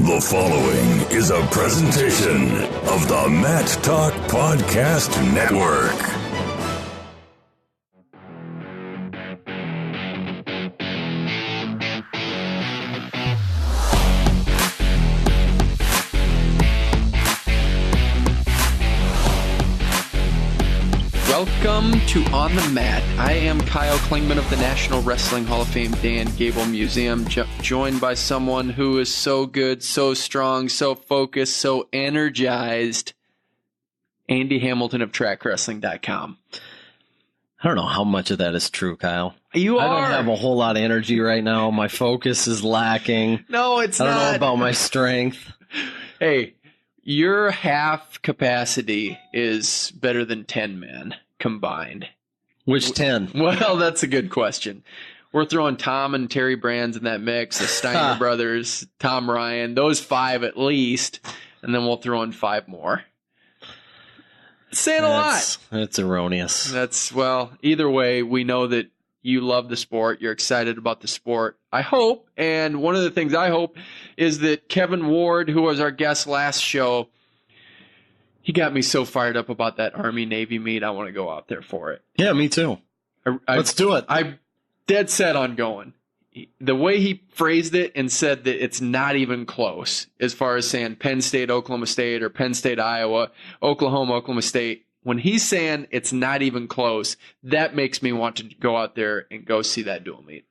The following is a presentation of the Matt Talk Podcast Network. Welcome to On the Mat. I am Kyle Klingman of the National Wrestling Hall of Fame Dan Gable Museum, joined by someone who is so good, so strong, so focused, so energized, Andy Hamilton of TrackWrestling.com. I don't know how much of that is true, Kyle. I don't have a whole lot of energy right now. My focus is lacking. No, it's not. I don't know about my strength. Hey, your half capacity is better than 10 men combined. Which 10? Well, that's a good question. We're throwing Tom and Terry Brands in that mix, the Steiner brothers, Tom Ryan, those 5 at least, and then we'll throw in 5 more. Saying a lot. That's erroneous. Well, either way, we know that you love the sport. You're excited about the sport. I hope, and one of the things I hope is that Kevin Ward, who was our guest last show, he got me so fired up about that Army-Navy meet. I want to go out there for it. Yeah, me too. Let's do it. I'm dead set on going. The way he phrased it and said that it's not even close as far as saying Penn State, Oklahoma State, or Penn State, Iowa, Oklahoma, Oklahoma State. When he's saying it's not even close, that makes me want to go out there and go see that dual meet.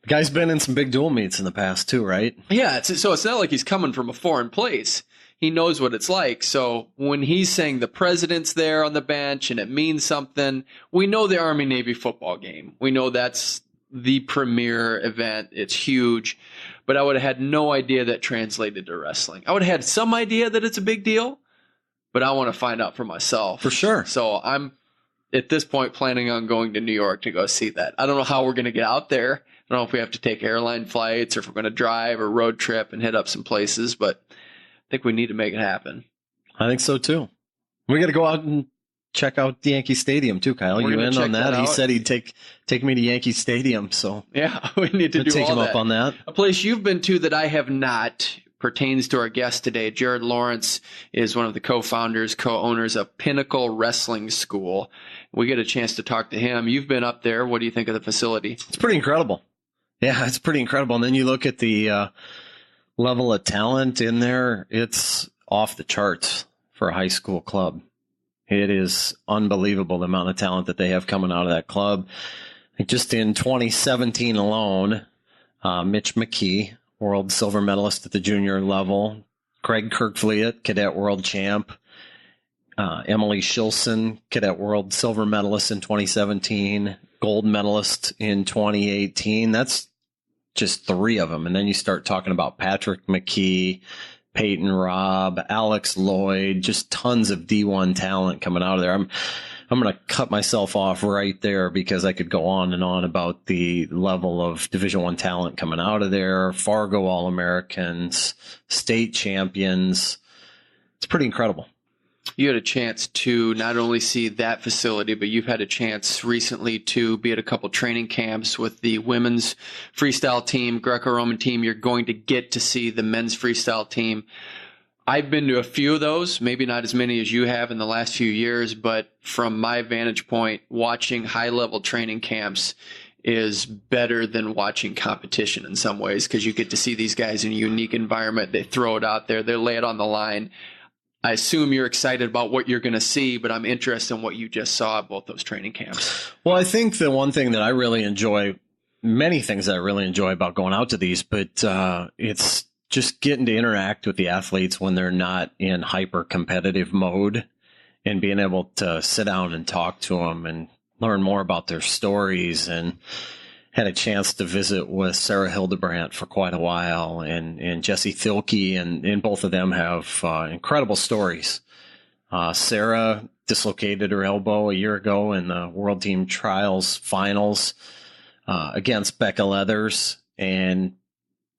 The guy's been in some big dual meets in the past too, right? Yeah, so it's not like he's coming from a foreign place. He knows what it's like. So when he's saying the president's there on the bench and it means something, we know the Army-Navy football game. We know that's the premier event. It's huge. But I would have had no idea that translated to wrestling. I would have had some idea that it's a big deal, but I want to find out for myself. For sure. So I'm, at this point, planning on going to New York to go see that. I don't know how we're going to get out there. I don't know if we have to take airline flights or if we're going to drive or road trip and hit up some places, but I think we need to make it happen. I think so, too. We got to go out and check out the Yankee Stadium, too, Kyle. You in on that? He said he'd take me to Yankee Stadium, so yeah, we need to do take all him that. Up on that. A place you've been to that I have not pertains to our guest today. Jared Lawrence is one of the co-founders, co-owners of Pinnacle Wrestling School. We get a chance to talk to him. You've been up there. What do you think of the facility? It's pretty incredible. Yeah, it's pretty incredible. And then you look at the level of talent in there. It's off the charts for a high school club. It is unbelievable the amount of talent that they have coming out of that club. Just in 2017 alone, Mitch McKee, world silver medalist at the junior level, Craig Kirkfleet, cadet world champ, Emily Shilson, cadet world silver medalist in 2017, gold medalist in 2018. That's just 3 of them. And then you start talking about Patrick McKee, Peyton Robb, Alex Lloyd, just tons of D1 talent coming out of there. I'm going to cut myself off right there because I could go on and on about the level of Division I talent coming out of there. Fargo All-Americans, state champions. It's pretty incredible. You had a chance to not only see that facility, but you've had a chance recently to be at a couple training camps with the women's freestyle team, Greco-Roman team. You're going to get to see the men's freestyle team. I've been to a few of those, maybe not as many as you have in the last few years, but from my vantage point, watching high-level training camps is better than watching competition in some ways because you get to see these guys in a unique environment. They throw it out there. They lay it on the line. I assume you're excited about what you're going to see, but I'm interested in what you just saw at both those training camps. Well, I think the one thing that I really enjoy, many things that I really enjoy about going out to these, but it's just getting to interact with the athletes when they're not in hyper competitive mode and being able to sit down and talk to them and learn more about their stories. And had a chance to visit with Sarah Hildebrandt for quite a while and Jesse Thielke, and both of them have incredible stories. Sarah dislocated her elbow a year ago in the World Team Trials finals against Becca Leathers, and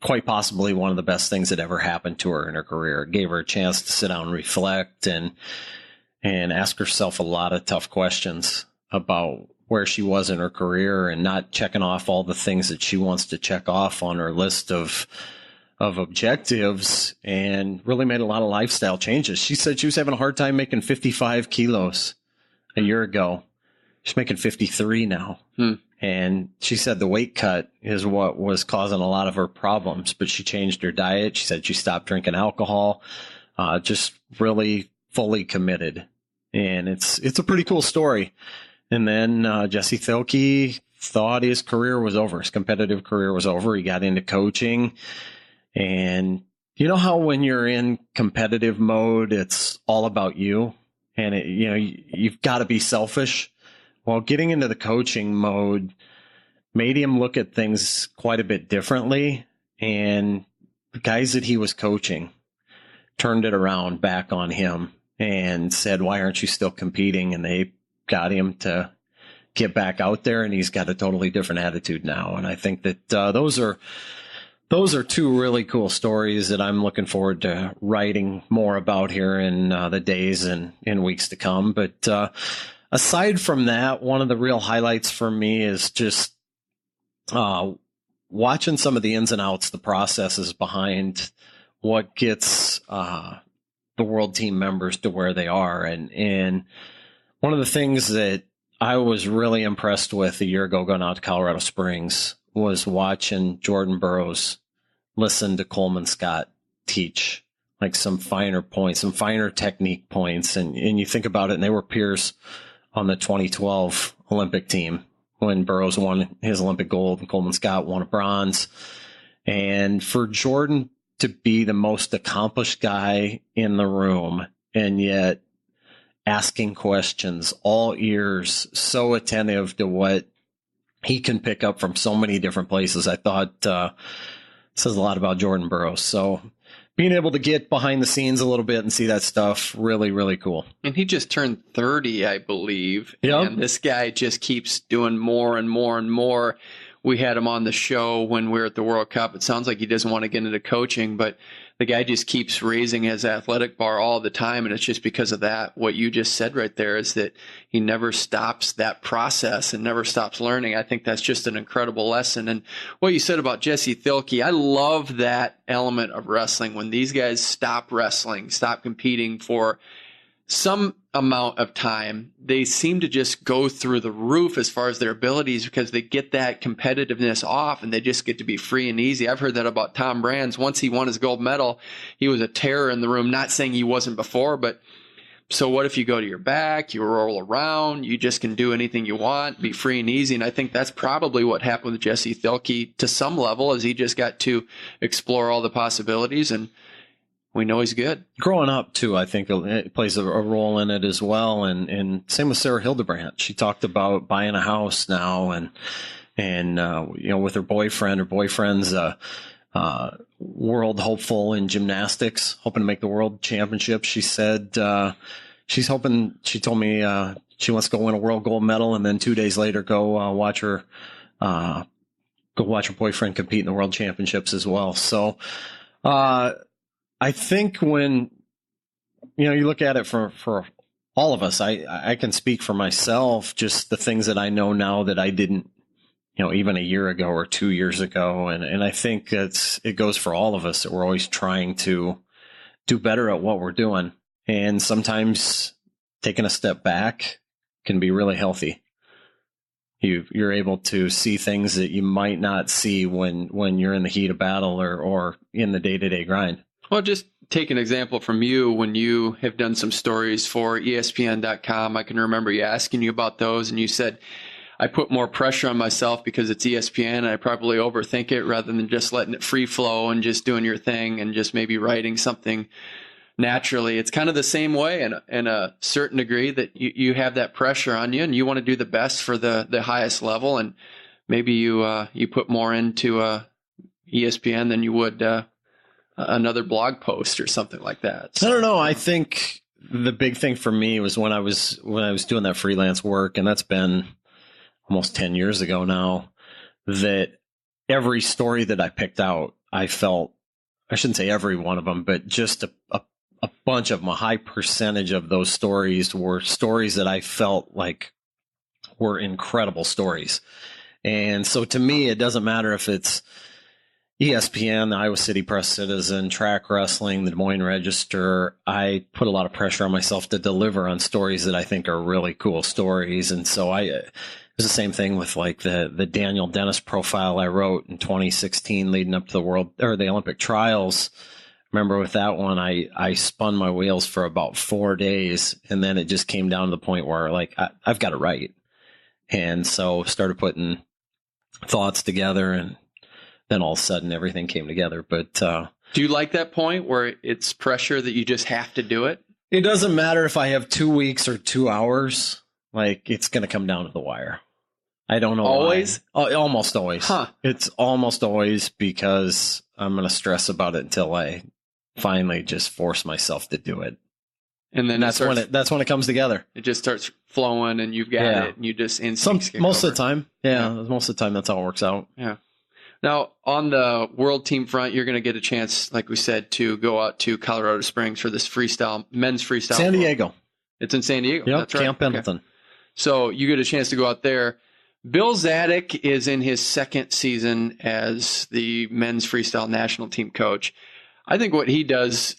quite possibly one of the best things that ever happened to her in her career. It gave her a chance to sit down and reflect and ask herself a lot of tough questions about where she was in her career and not checking off all the things that she wants to check off on her list of of objectives and really made a lot of lifestyle changes. She said she was having a hard time making 55 kilos a year ago. She's making 53 now. And she said the weight cut is what was causing a lot of her problems, but she changed her diet. She said she stopped drinking alcohol, just really fully committed. And it's a pretty cool story. And then Jesse Thielke thought his career was over. His competitive career was over. He got into coaching. And you know how when you're in competitive mode, it's all about you, and you've got to be selfish. Well, getting into the coaching mode made him look at things quite a bit differently. And the guys that he was coaching turned it around back on him and said, "Why aren't you still competing?" And they got him to get back out there, and he's got a totally different attitude now. And I think that those are two really cool stories that I'm looking forward to writing more about here in the days and in weeks to come. But aside from that, one of the real highlights for me is just watching some of the ins and outs, the processes behind what gets the world team members to where they are. And one of the things that I was really impressed with a year ago going out to Colorado Springs was watching Jordan Burroughs listen to Coleman Scott teach like some finer points, some finer technique points. And you think about it, and they were peers on the 2012 Olympic team when Burroughs won his Olympic gold and Coleman Scott won a bronze. And for Jordan to be the most accomplished guy in the room and yet asking questions, all ears, so attentive to what he can pick up from so many different places, I thought says a lot about Jordan Burroughs. So being able to get behind the scenes a little bit and see that stuff, really, really cool. And he just turned 30, I believe. Yep. And this guy just keeps doing more and more and more. We had him on the show when we were at the World Cup. It sounds like he doesn't want to get into coaching, but the guy just keeps raising his athletic bar all the time. And it's just because of that. What you just said right there is that he never stops that process and never stops learning. I think that's just an incredible lesson. And what you said about Jesse Thielke, I love that element of wrestling. When these guys stop wrestling, stop competing for some amount of time, they seem to just go through the roof as far as their abilities because they get that competitiveness off and they just get to be free and easy. I've heard that about Tom Brands. Once he won his gold medal, he was a terror in the room. Not saying he wasn't before, but so what if you go to your back, you roll around, you just can do anything you want, be free and easy. And I think that's probably what happened with Jesse Thielke to some level, as he just got to explore all the possibilities, and we know he's good. Growing up, too, I think it plays a role in it as well. And same with Sarah Hildebrandt. She talked about buying a house now and with her boyfriend. Her boyfriend's world hopeful in gymnastics, hoping to make the world championship. She said she told me she wants to go win a world gold medal and then 2 days later go watch her boyfriend compete in the world championships as well. So I think when you look at it for all of us, I can speak for myself, just the things that I know now that I didn't, even a year ago or 2 years ago. And I think it goes for all of us that we're always trying to do better at what we're doing. And sometimes taking a step back can be really healthy. You're able to see things that you might not see when you're in the heat of battle or in the day-to-day grind. Well, just take an example from you when you have done some stories for ESPN.com. I can remember you asking you about those, and you said, I put more pressure on myself because it's ESPN, and I probably overthink it rather than just letting it free flow and just doing your thing and just maybe writing something naturally. It's kind of the same way in a certain degree that you have that pressure on you, and you want to do the best for the highest level, and maybe you put more into ESPN than you would another blog post or something like that. So, I don't know. I think the big thing for me was when I was doing that freelance work, and that's been almost 10 years ago now, that every story that I picked out, I felt, I shouldn't say every one of them, but just a bunch of them, a high percentage of those stories were stories that I felt like were incredible stories. And so to me, it doesn't matter if it's, ESPN, the Iowa City Press Citizen, Track Wrestling, the Des Moines Register, I put a lot of pressure on myself to deliver on stories that I think are really cool stories. And so it was the same thing with like the Daniel Dennis profile I wrote in 2016 leading up to the Olympic trials. Remember with that one, I spun my wheels for about 4 days, and then it just came down to the point where like I've got to write. And so started putting thoughts together, and then all of a sudden everything came together. But do you like that point where it's pressure that you just have to do it? It doesn't matter if I have 2 weeks or 2 hours. Like, it's going to come down to the wire. I don't know. Always? Why. Almost always. Huh. It's almost always because I'm going to stress about it until I finally just force myself to do it. And then that's when it comes together. It just starts flowing, and you've got it, and you just instantly most of the time. Most of the time that's how it works out. Yeah. Now, on the world team front, you're going to get a chance, like we said, to go out to Colorado Springs for this men's freestyle. San Diego. It's in San Diego. Yep, that's right. Camp Pendleton. Okay. So you get a chance to go out there. Bill Zadek is in his second season as the men's freestyle national team coach. I think what he does,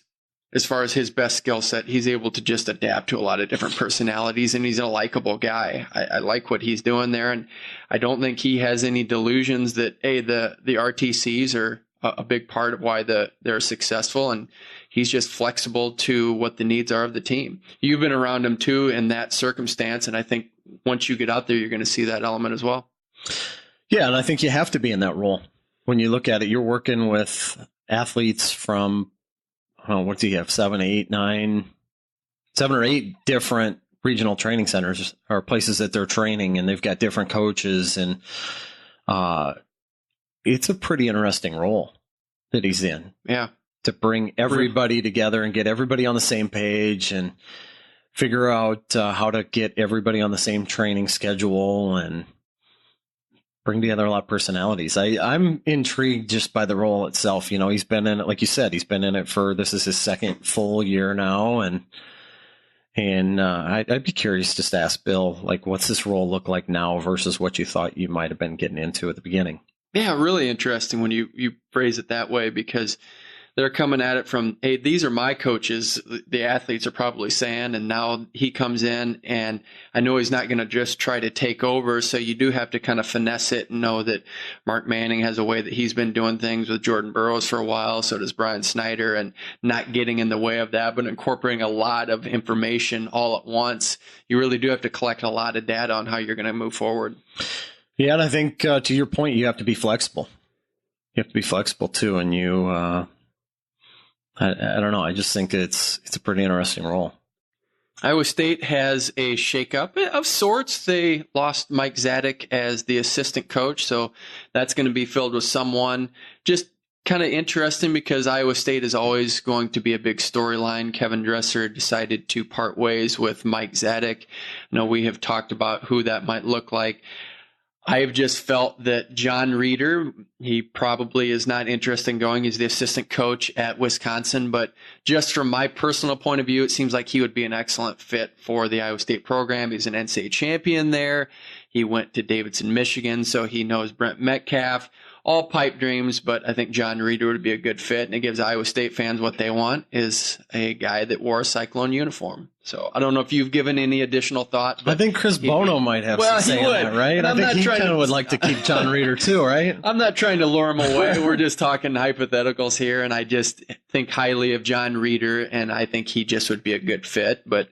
as far as his best skill set, he's able to just adapt to a lot of different personalities, and he's a likable guy. I like what he's doing there, and I don't think he has any delusions that, hey, the RTCs are a big part of why they're successful, and he's just flexible to what the needs are of the team. You've been around him, too, in that circumstance, and I think once you get out there, you're going to see that element as well. Yeah, and I think you have to be in that role. When you look at it, you're working with athletes from what do you have? 7 or 8 different regional training centers or places that they're training, and they've got different coaches, and it's a pretty interesting role that he's in. Yeah, to bring everybody together and get everybody on the same page and figure out how to get everybody on the same training schedule and bring together a lot of personalities. I'm intrigued just by the role itself. You know, he's been in it, like you said, he's been in it this is his second full year now. And I'd be curious just to ask Bill, like, what's this role look like now versus what you thought you might have been getting into at the beginning? Yeah, really interesting when you phrase it that way, because they're coming at it from, hey, these are my coaches, the athletes are probably saying, and now he comes in, and I know he's not going to just try to take over, so you do have to kind of finesse it and know that Mark Manning has a way that he's been doing things with Jordan Burroughs for a while, so does Brian Snyder, and not getting in the way of that, but incorporating a lot of information all at once. You really do have to collect a lot of data on how you're going to move forward. Yeah, and I think to your point, you have to be flexible. You have to be flexible, too, and you... I don't know. I just think it's a pretty interesting role. Iowa State has a shakeup of sorts. They lost Mike Zadek as the assistant coach, so that's going to be filled with someone. Just kind of interesting because Iowa State is always going to be a big storyline. Kevin Dresser decided to part ways with Mike Zadek. I know we have talked about who that might look like. I have just felt that John Reeder, he probably is not interested in going. He's the assistant coach at Wisconsin. But just from my personal point of view, it seems like he would be an excellent fit for the Iowa State program. He's an NCAA champion there. He went to Davidson, Michigan, so he knows Brent Metcalf. All pipe dreams, but I think John Reeder would be a good fit, and it gives Iowa State fans what they want, is a guy that wore a Cyclone uniform. So I don't know if you've given any additional thought. I think Chris Bono might have some say in that, right? And I think he kind of would like to keep John Reeder too, right? I'm not trying to lure him away. We're just talking hypotheticals here, and I just think highly of John Reeder, and I think he just would be a good fit. But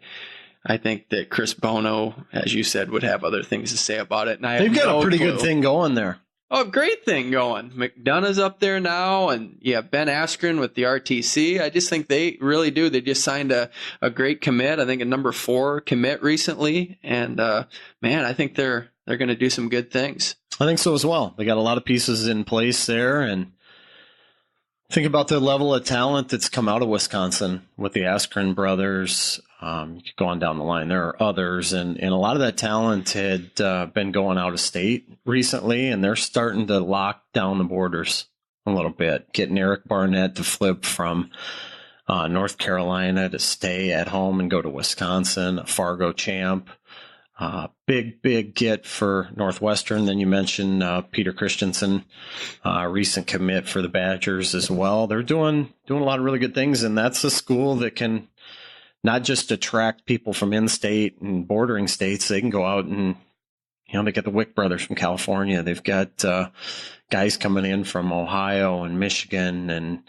I think that Chris Bono, as you said, would have other things to say about it. And they've got a pretty good thing going there. Oh, great thing going. McDonough's up there now, and Ben Askren with the RTC. I just think they really do. They just signed a great commit. I think a number 4 commit recently, and man, I think they're going to do some good things. I think so as well. They got a lot of pieces in place there, and think about the level of talent that's come out of Wisconsin with the Askren brothers. You could go on down the line. There are others, and a lot of that talent had been going out of state recently, and they're starting to lock down the borders a little bit, getting Eric Barnett to flip from North Carolina to stay at home and go to Wisconsin, a Fargo champ. Big get for Northwestern. Then you mentioned Peter Christensen, recent commit for the Badgers as well. They're doing a lot of really good things, and that's a school that can not just attract people from in-state and bordering states. They can go out and, they got the Wick brothers from California. They've got guys coming in from Ohio and Michigan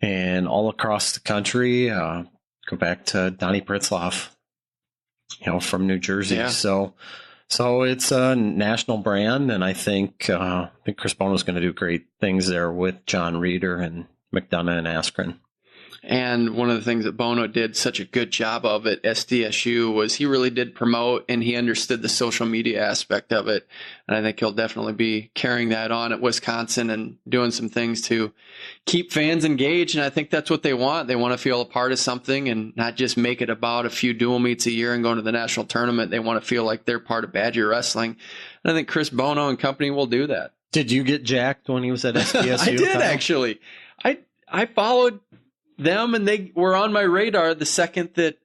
and all across the country. Go back to Donnie Pritzloff, from New Jersey. Yeah. So it's a national brand, and I think Chris Bono's going to do great things there with John Reeder and McDonough and Askren. And one of the things that Bono did such a good job of at SDSU was he really did promote, and he understood the social media aspect of it. And I think he'll definitely be carrying that on at Wisconsin and doing some things to keep fans engaged. And I think that's what they want. They want to feel a part of something and not just make it about a few dual meets a year and going to the national tournament. They want to feel like they're part of Badger wrestling. And I think Chris Bono and company will do that. Did you get jacked when he was at SDSU? I did, actually. I followed them, and they were on my radar the second that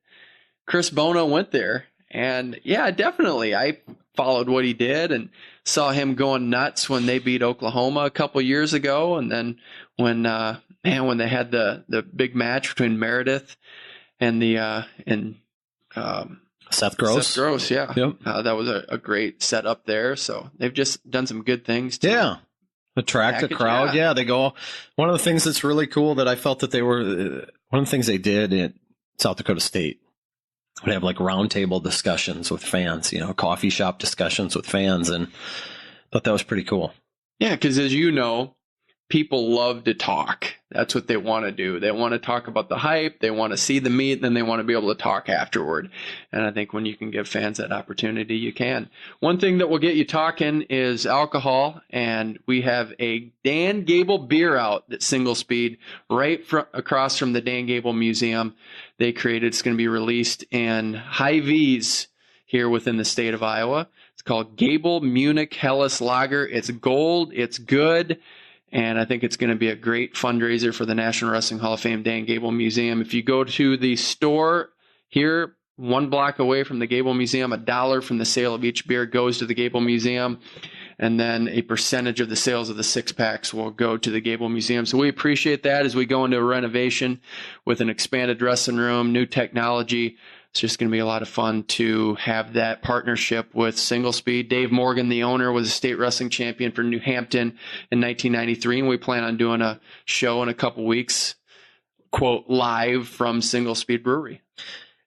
Chris Bono went there. And yeah, definitely. I followed what he did and saw him going nuts when they beat Oklahoma a couple years ago. And then when they had the big match between Meredith and Seth Gross. Seth Gross, yeah. Yep. That was a great setup there. So they've just done some good things too. Yeah. Attract a crowd. Yeah. They go. One of the things that's really cool that I felt that they were, one of the things they did at South Dakota State would have like roundtable discussions with fans, coffee shop discussions with fans. And I thought that was pretty cool. Yeah. Because as you know, people love to talk. That's what they want to do. They want to talk about the hype. They want to see the meet, and then they want to be able to talk afterward. And I think when you can give fans that opportunity, you can. One thing that will get you talking is alcohol. And we have a Dan Gable beer out that's single speed right across from the Dan Gable Museum. They created, it's going to be released in Hy-Vees here within the state of Iowa. It's called Gable Munich Helles Lager. It's gold. It's good. And I think it's going to be a great fundraiser for the National Wrestling Hall of Fame Dan Gable Museum. If you go to the store here, 1 block away from the Gable Museum, $1 from the sale of each beer goes to the Gable Museum. And then a percentage of the sales of the 6-packs will go to the Gable Museum. So we appreciate that as we go into a renovation with an expanded dressing room, new technology. It's just going to be a lot of fun to have that partnership with Single Speed. Dave Morgan, the owner, was a state wrestling champion for New Hampton in 1993, and we plan on doing a show in a couple weeks, quote, live from Single Speed Brewery.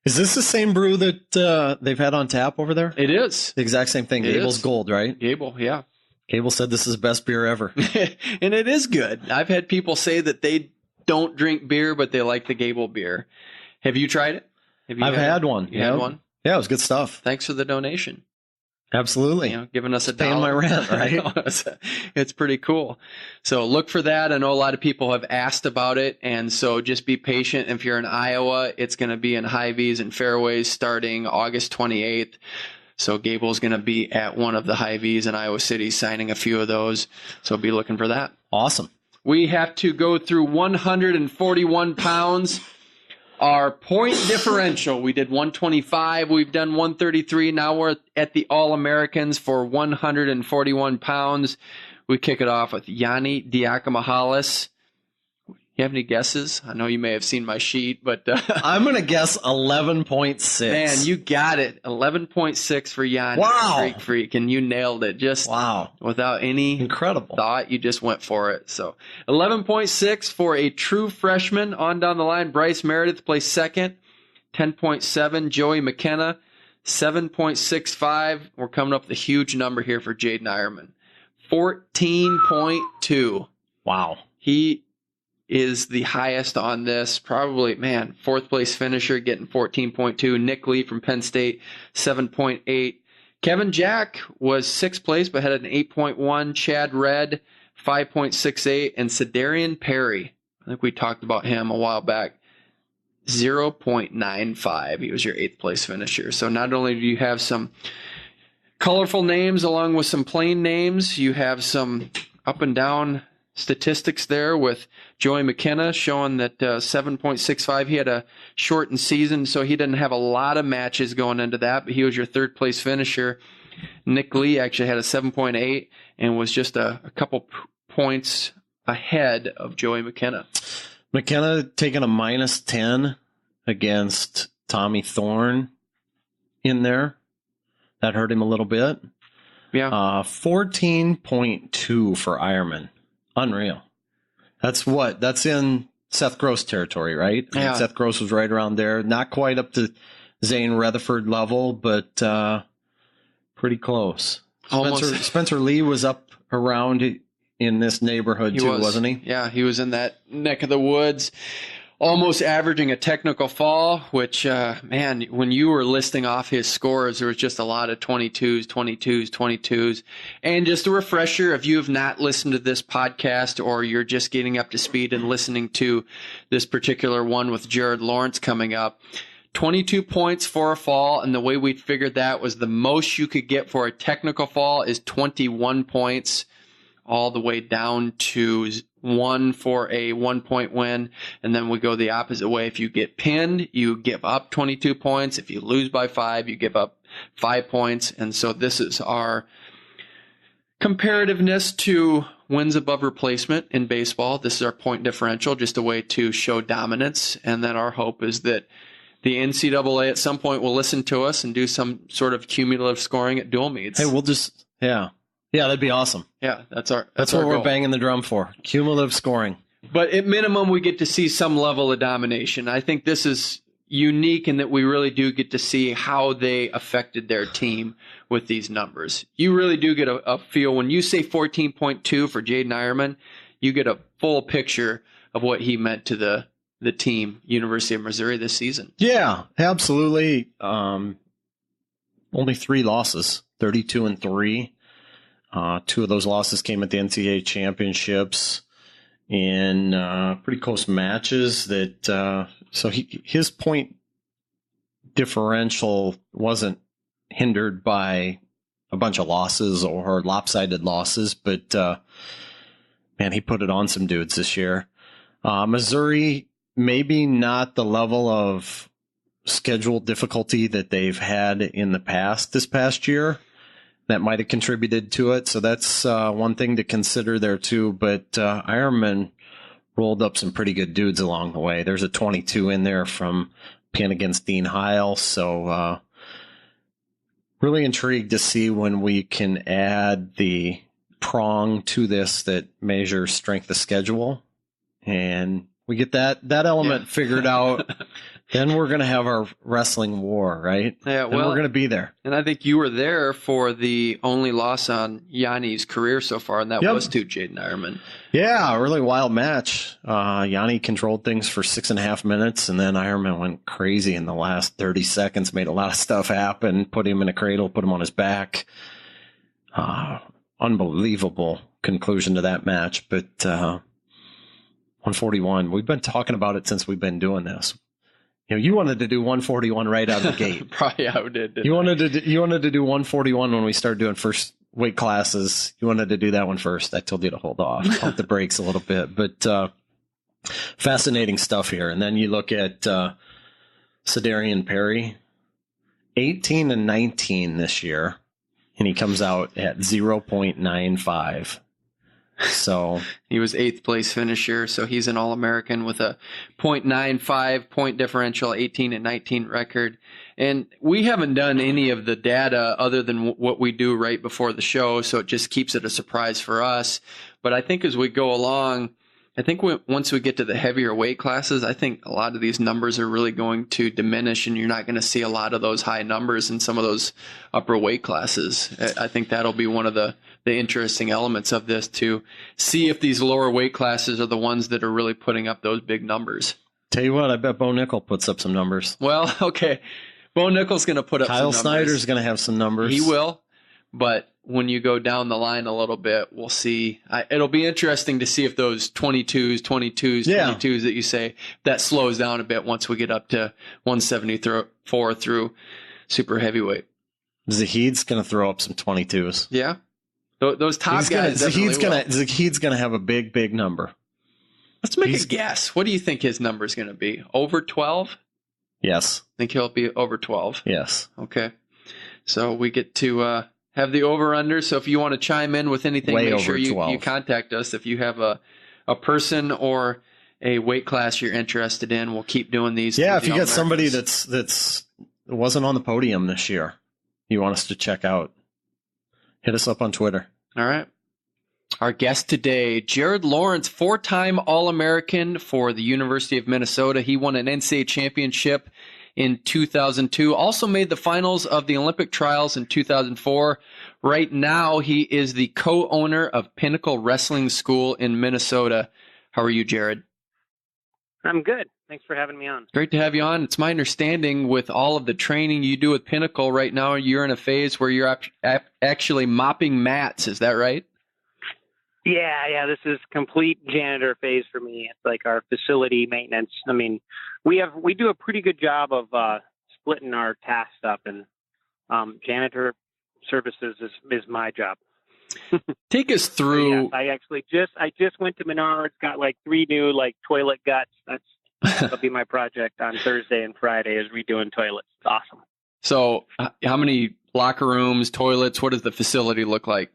Is this the same brew that they've had on tap over there? It is. The exact same thing. Gable's Gold, right? Gable, yeah. Gable said this is the best beer ever. And it is good. I've had people say that they don't drink beer, but they like the Gable beer. Have you tried it? I've had one. You had one? Yeah, it was good stuff. Thanks for the donation. Absolutely. Giving us $1. Paying my rent, right? It's pretty cool. So look for that. I know a lot of people have asked about it, and so just be patient. If you're in Iowa, it's going to be in Hy-Vees and Fairways starting August 28th. So Gable's going to be at one of the Hy-Vees in Iowa City signing a few of those. So be looking for that. Awesome. We have to go through 141 pounds. Our point differential, we did 125, we've done 133. Now we're at the All-Americans for 141 pounds. We kick it off with Yanni Diakomahalis. You have any guesses? I know you may have seen my sheet, but I'm going to guess 11.6. Man, you got it. 11.6 for Yanni. Wow. Freak, and you nailed it. Just wow. Without any incredible thought, you just went for it. So 11.6 for a true freshman. On down the line, Bryce Meredith placed second. 10.7, Joey McKenna. 7.65. We're coming up with a huge number here for Jaden Ironman. 14.2. Wow. He is the highest on this. Probably, fourth place finisher getting 14.2. Nick Lee from Penn State, 7.8. Kevin Jack was sixth place, but had an 8.1. Chad Redd, 5.68. And Cedarian Perry, I think we talked about him a while back, 0.95. He was your eighth place finisher. So not only do you have some colorful names along with some plain names, you have some up and down statistics there with Joey McKenna showing that 7.65. He had a shortened season, so he didn't have a lot of matches going into that, but he was your third place finisher. Nick Lee actually had a 7.8 and was just a couple points ahead of Joey McKenna. McKenna taking a -10 against Tommy Thorne in there. That hurt him a little bit. Yeah. 14.2 for Ironman. Unreal. That's in Seth Gross territory, right? Yeah. Seth Gross was right around there. Not quite up to Zane Rutherford level, but pretty close. Spencer Lee was up around in this neighborhood wasn't he? Yeah, he was in that neck of the woods, almost averaging a technical fall, which, man, when you were listing off his scores, there was just a lot of 22s. And just a refresher, if you have not listened to this podcast or you're just getting up to speed and listening to this particular one with Jared Lawrence coming up, 22 points for a fall, and the way we figured that was the most you could get for a technical fall is 21 points, all the way down to 1 for a 1-point win. And then we go the opposite way. If you get pinned, you give up 22 points. If you lose by 5, you give up 5 points. And so this is our comparativeness to wins above replacement in baseball. This is our point differential, just a way to show dominance. And then our hope is that the NCAA at some point will listen to us and do some sort of cumulative scoring at dual meets. Hey, we'll just, yeah, that'd be awesome. Yeah, that's what we're banging the drum for. Cumulative scoring. But at minimum, we get to see some level of domination. I think this is unique in that we really do get to see how they affected their team with these numbers. You really do get a feel. When you say 14.2 for Jaden Ironman, you get a full picture of what he meant to the team, University of Missouri, this season. Yeah, absolutely. Only 3 losses, 32-3. 2 of those losses came at the NCAA championships in pretty close matches. So his point differential wasn't hindered by a bunch of losses or lopsided losses, but man, he put it on some dudes this year. Missouri, maybe not the level of schedule difficulty that they've had in the past this past year. That might have contributed to it. So that's one thing to consider there too. But Ironman rolled up some pretty good dudes along the way. There's a 22 in there from pin against Dean Heil. So really intrigued to see when we can add the prong to this that measures strength of schedule. And we get that element figured out. Then we're going to have our wrestling war, right? Yeah, we're going to be there. And I think you were there for the only loss on Yanni's career so far, and that was to Jaden Ironman. Yeah, a really wild match. Yanni controlled things for 6.5 minutes, and then Ironman went crazy in the last 30 seconds, made a lot of stuff happen, put him in a cradle, put him on his back. Unbelievable conclusion to that match. But 141, we've been talking about it since we've been doing this. You know, you wanted to do 141 right out of the gate. Probably I did. You wanted to do 141 when we started doing first weight classes. You wanted to do that one first. I told you to hold off, pump the brakes a little bit. But fascinating stuff here. And then you look at Cedarian Perry, 18-19 this year, and he comes out at 0.95. So he was 8th place finisher, so he's an All-American with a .95 point differential, 18-19 record. And we haven't done any of the data other than what we do right before the show, so it just keeps it a surprise for us. But I think as we go along, I think once we get to the heavier weight classes, I think a lot of these numbers are really going to diminish, and you're not going to see a lot of those high numbers in some of those upper weight classes. I think that'll be one of the interesting elements of this, to see if these lower weight classes are the ones that are really putting up those big numbers. Tell you what, I bet Bo Nickel puts up some numbers. Well, okay. Bo Nickel's going to put up some numbers. Kyle Snyder's going to have some numbers. He will, but when you go down the line a little bit, we'll see. It'll be interesting to see if those 22s that you say, that slows down a bit once we get up to 174 through super heavyweight. Zahid's going to throw up some 22s. Yeah. Those top guys. He's gonna have a big number. Let's make a guess. What do you think his number is going to be? Over 12? Yes. Think he'll be over 12? Yes. Okay. So we get to have the over-under. So if you want to chime in with anything, make sure you contact us. If you have a person or a weight class you're interested in, we'll keep doing these. Yeah, if you get somebody that's wasn't on the podium this year, you want us to check out, hit us up on Twitter. All right. Our guest today, Jared Lawrence, 4-time All-American for the University of Minnesota. He won an NCAA championship in 2002, also made the finals of the Olympic trials in 2004. Right now, he is the co-owner of Pinnacle Wrestling School in Minnesota. How are you, Jared? I'm good. Thanks for having me on. Great to have you on. It's my understanding with all of the training you do with Pinnacle right now, you're in a phase where you're actually mopping mats. Is that right? Yeah. This is complete janitor phase for me. It's like our facility maintenance. I mean, we do a pretty good job of splitting our tasks up, and janitor services is my job. Take us through. Yeah, I just went to Menards, got like 3 new toilet guts. That'll be my project on Thursday and Friday, is redoing toilets. It's awesome. So, how many locker rooms, toilets? What does the facility look like?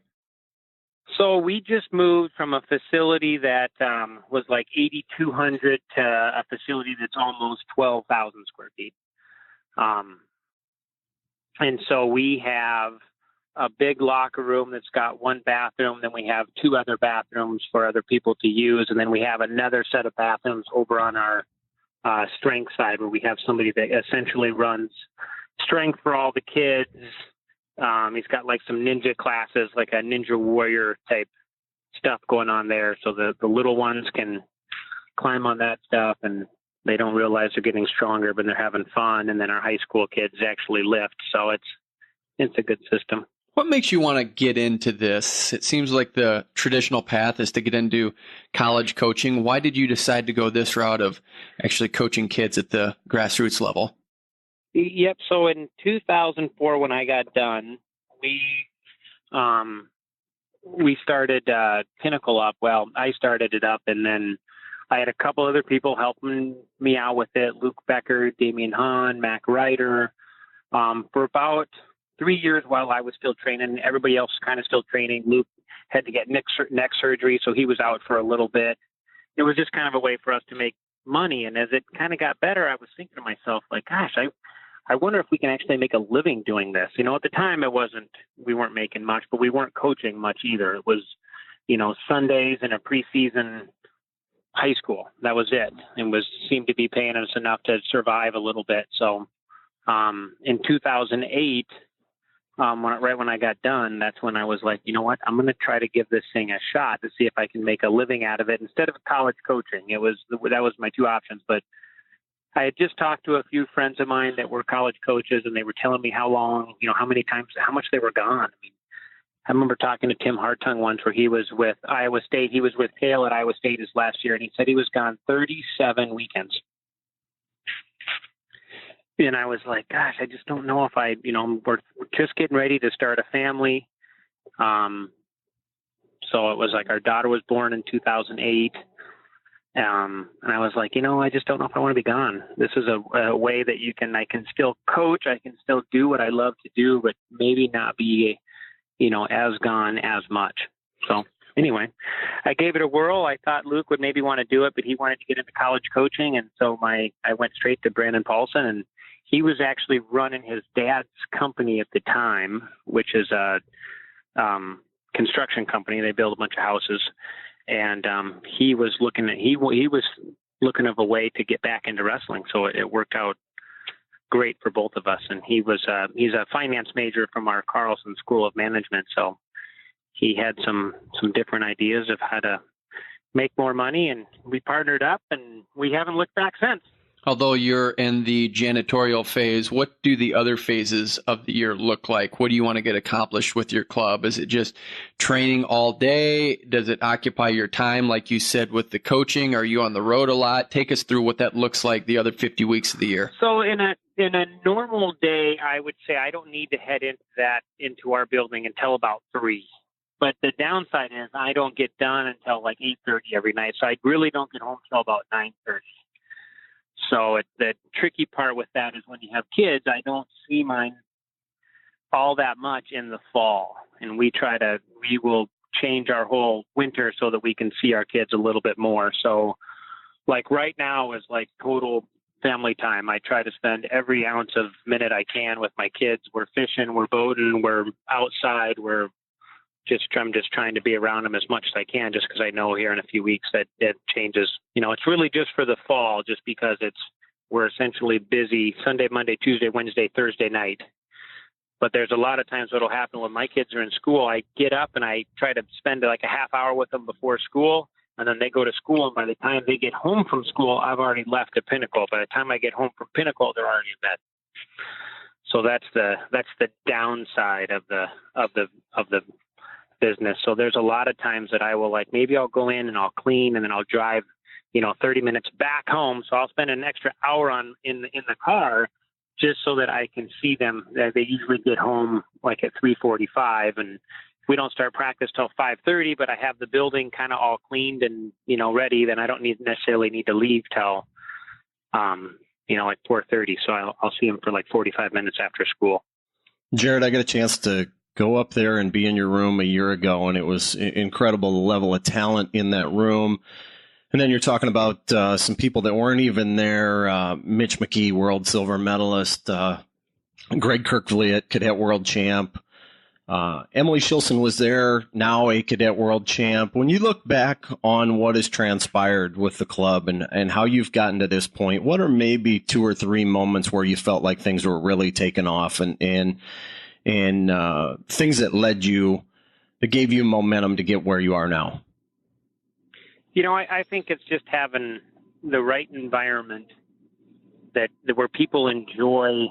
So we just moved from a facility that was like 8,200 to a facility that's almost 12,000 square feet. And so we have a big locker room that's got 1 bathroom. Then we have 2 other bathrooms for other people to use. And then we have another set of bathrooms over on our strength side, where we have somebody that essentially runs strength for all the kids. He's got like some ninja classes, like a ninja warrior type stuff going on there. So the little ones can climb on that stuff, and they don't realize they're getting stronger, but they're having fun. And then our high school kids actually lift. So it's a good system. What makes you want to get into this? It seems like the traditional path is to get into college coaching. Why did you decide to go this route of actually coaching kids at the grassroots level? Yep. So in 2004, when I got done, we started Pinnacle up. Well, I started it up, and then I had a couple other people helping me out with it. Luke Becker, Damian Hahn, Mac Ryder, for about 3 years while I was still training. Everybody else was kind of still training. Luke had to get neck surgery, so he was out for a little bit. It was just kind of a way for us to make money. And as it kind of got better, I was thinking to myself, like, gosh, I wonder if we can actually make a living doing this. You know, at the time we weren't making much, but we weren't coaching much either. It was, Sundays and a preseason high school. That was it. And seemed to be paying us enough to survive a little bit. So, in 2008, right when I got done, that's when I was like, you know what, I'm going to try to give this thing a shot to see if I can make a living out of it instead of college coaching. That was my 2 options. But I had just talked to a few friends of mine that were college coaches, and they were telling me how long, how many times, how much they were gone. I remember talking to Tim Hartung once, where he was with Iowa State. He was with Hale at Iowa State his last year, and he said he was gone 37 weekends. And I was like, gosh, I just don't know if we're just getting ready to start a family. So it was like our daughter was born in 2008. And I was like, I just don't know if I want to be gone. This is a way that I can still coach. I can still do what I love to do, but maybe not be, as gone as much. So anyway, I gave it a whirl. I thought Luke would maybe want to do it, but he wanted to get into college coaching. And so I went straight to Brandon Paulson, and he was actually running his dad's company at the time, which is a construction company. They build a bunch of houses. And he was looking of a way to get back into wrestling, so it worked out great for both of us. And he's a finance major from our Carlson School of Management, so he had some different ideas of how to make more money, and we partnered up, and we haven't looked back since. Although you're in the janitorial phase, what do the other phases of the year look like? What do you want to get accomplished with your club? Is it just training all day? Does it occupy your time, like you said, with the coaching? Are you on the road a lot? Take us through what that looks like the other 50 weeks of the year. So in a normal day, I would say I don't need to head into our building until about 3. But the downside is I don't get done until like 8:30 every night. So I really don't get home till about 9:30. So the tricky part with that is when you have kids, I don't see mine all that much in the fall. And we will change our whole winter so that we can see our kids a little bit more. So like right now is like total family time. I try to spend every ounce of minute I can with my kids. We're fishing, we're boating, we're outside, I'm just trying to be around them as much as I can, just because I know here in a few weeks that it changes. It's really just for the fall, just because we're essentially busy Sunday, Monday, Tuesday, Wednesday, Thursday night. But there's a lot of times what'll happen when my kids are in school. I get up and I try to spend like a half hour with them before school, and then they go to school. And by the time they get home from school, I've already left to Pinnacle. By the time I get home from Pinnacle, they're already in bed. So that's the downside of the business. So there's a lot of times that I will maybe I'll go in and I'll clean, and then I'll drive 30 minutes back home. So I'll spend an extra hour in the car just so that I can see them. They usually get home like at 3:45, and we don't start practice till 5:30, but I have the building kind of all cleaned and ready. Then I don't necessarily need to leave till like 4:30. So I'll see them for like 45 minutes after school. Jared, I got a chance to go up there and be in your room a year ago, and it was incredible, the level of talent in that room. And then you're talking about some people that weren't even there. Mitch McKee, world silver medalist. Greg Kirkvliet, cadet world champ. Emily Shilson was there, now a cadet world champ. When you look back on what has transpired with the club and how you've gotten to this point, what are maybe 2 or 3 moments where you felt like things were really taking off and things that gave you momentum to get where you are now? I think it's just having the right environment that where people enjoy